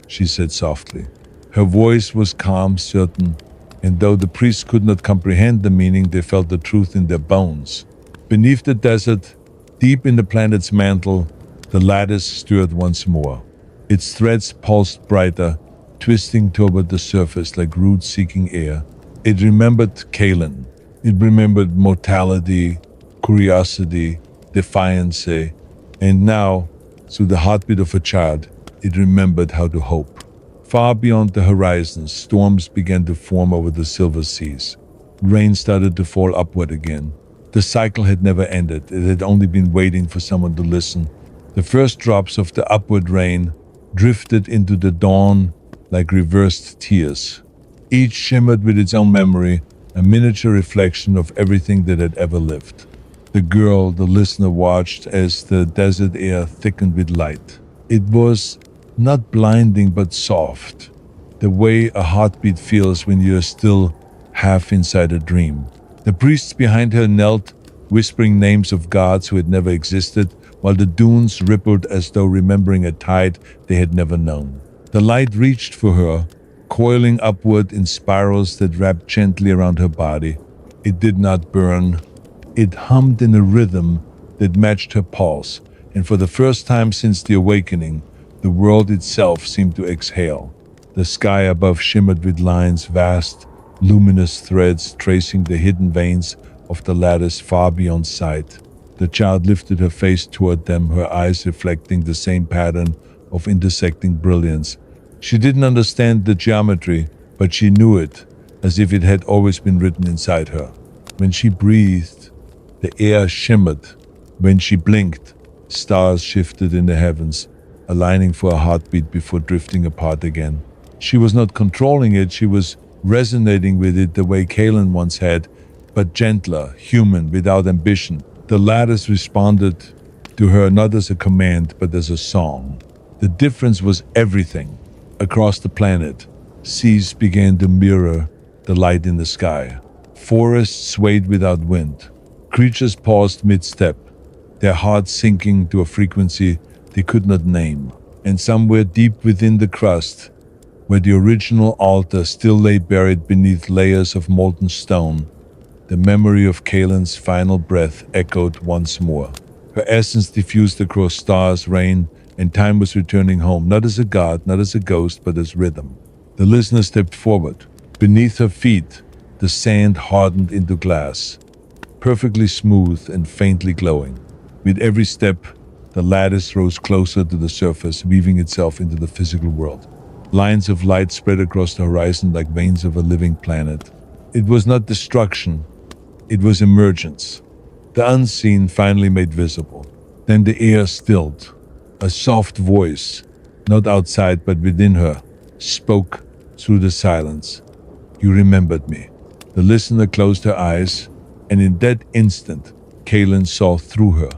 she said softly. Her voice was calm, certain, and though the priests could not comprehend the meaning, they felt the truth in their bones. Beneath the desert, deep in the planet's mantle, the lattice stirred once more. Its threads pulsed brighter, twisting toward the surface like roots seeking air. It remembered Kaelen. It remembered mortality, curiosity, defiance, and now, through the heartbeat of a child, it remembered how to hope. Far beyond the horizon, storms began to form over the silver seas. Rain started to fall upward again, The cycle had never ended. It had only been waiting for someone to listen. The first drops of the upward rain drifted into the dawn like reversed tears. Each shimmered with its own memory, a miniature reflection of everything that had ever lived. The girl, the listener, watched as the desert air thickened with light. It was not blinding but soft, the way a heartbeat feels when you're still half inside a dream. The priests behind her knelt, whispering names of gods who had never existed, while the dunes rippled as though remembering a tide they had never known. The light reached for her, coiling upward in spirals that wrapped gently around her body. It did not burn. It hummed in a rhythm that matched her pulse, and for the first time since the awakening, the world itself seemed to exhale. The sky above shimmered with lines, vast, luminous threads tracing the hidden veins of the lattice far beyond sight. The child lifted her face toward them, her eyes reflecting the same pattern of intersecting brilliance. She didn't understand the geometry, but she knew it, as if it had always been written inside her. When she breathed, the air shimmered. When she blinked, stars shifted in the heavens, aligning for a heartbeat before drifting apart again. She was not controlling it, she was resonating with it the way Kaelen once had, but gentler, human, without ambition. The lattice responded to her not as a command, but as a song. The difference was everything. Across the planet, seas began to mirror the light in the sky. Forests swayed without wind. Creatures paused mid-step, their hearts sinking to a frequency they could not name. And somewhere deep within the crust, where the original altar still lay buried beneath layers of molten stone, the memory of Kaelen's final breath echoed once more. Her essence diffused across stars, rain, and time was returning home, not as a god, not as a ghost, but as rhythm. The listener stepped forward. Beneath her feet, the sand hardened into glass, perfectly smooth and faintly glowing. With every step, the lattice rose closer to the surface, weaving itself into the physical world. Lines of light spread across the horizon like veins of a living planet. It was not destruction, it was emergence. The unseen finally made visible. Then the air stilled. A soft voice, not outside but within her, spoke through the silence. "You remembered me." The listener closed her eyes, and in that instant, Kaelen saw through her,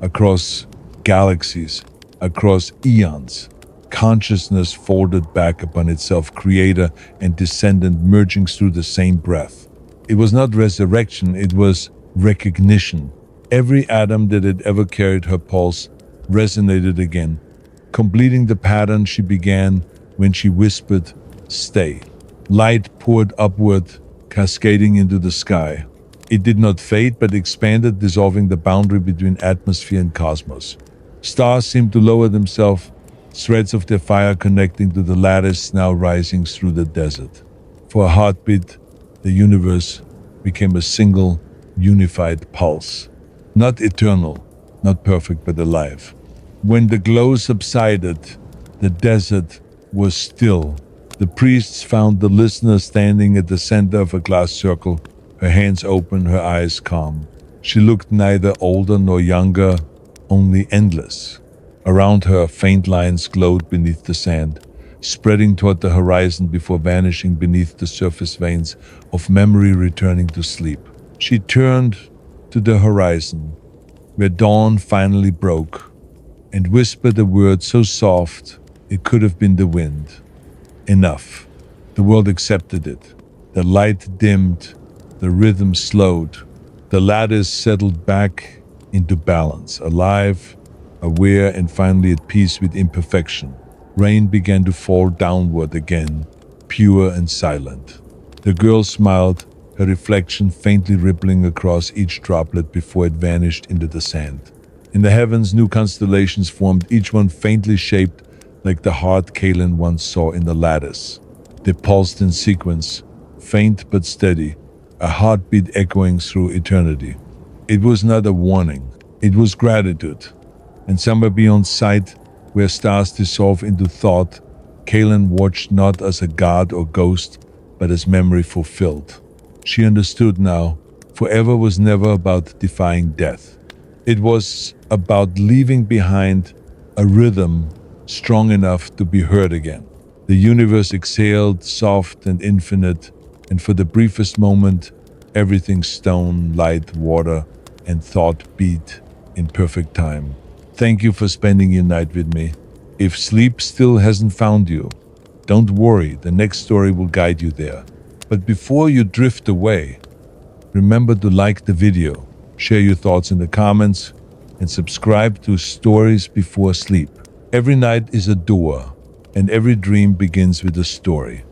across galaxies, across eons. Consciousness folded back upon itself, creator and descendant merging through the same breath. It was not resurrection, it was recognition. Every atom that had ever carried her pulse resonated again, completing the pattern she began when she whispered, "Stay." Light poured upward, cascading into the sky. It did not fade but expanded, dissolving the boundary between atmosphere and cosmos. Stars seemed to lower themselves, threads of their fire connecting to the lattice now rising through the desert. For a heartbeat, the universe became a single, unified pulse. Not eternal, not perfect, but alive. When the glow subsided, the desert was still. The priests found the listener standing at the center of a glass circle, her hands open, her eyes calm. She looked neither older nor younger, only endless. Around her, faint lines glowed beneath the sand, spreading toward the horizon before vanishing beneath the surface veins of memory returning to sleep. She turned to the horizon, where dawn finally broke, and whispered a word so soft it could have been the wind. Enough. The world accepted it. The light dimmed, the rhythm slowed. The lattice settled back into balance, alive, aware, and finally at peace with imperfection. Rain began to fall downward again, pure and silent. The girl smiled, her reflection faintly rippling across each droplet before it vanished into the sand. In the heavens, new constellations formed, each one faintly shaped like the heart Kaelen once saw in the lattice. They pulsed in sequence, faint but steady, a heartbeat echoing through eternity. It was not a warning, it was gratitude. And somewhere beyond sight, where stars dissolve into thought, Kaelen watched not as a god or ghost, but as memory fulfilled. She understood now, Forever was never about defying death. It was about leaving behind a rhythm strong enough to be heard again. The universe exhaled, soft and infinite, and for the briefest moment, everything stone, light, water, and thought beat in perfect time. Thank you for spending your night with me. If sleep still hasn't found you, don't worry, the next story will guide you there. But before you drift away, remember to like the video, share your thoughts in the comments, and subscribe to Stories Before Sleep. Every night is a door, and every dream begins with a story.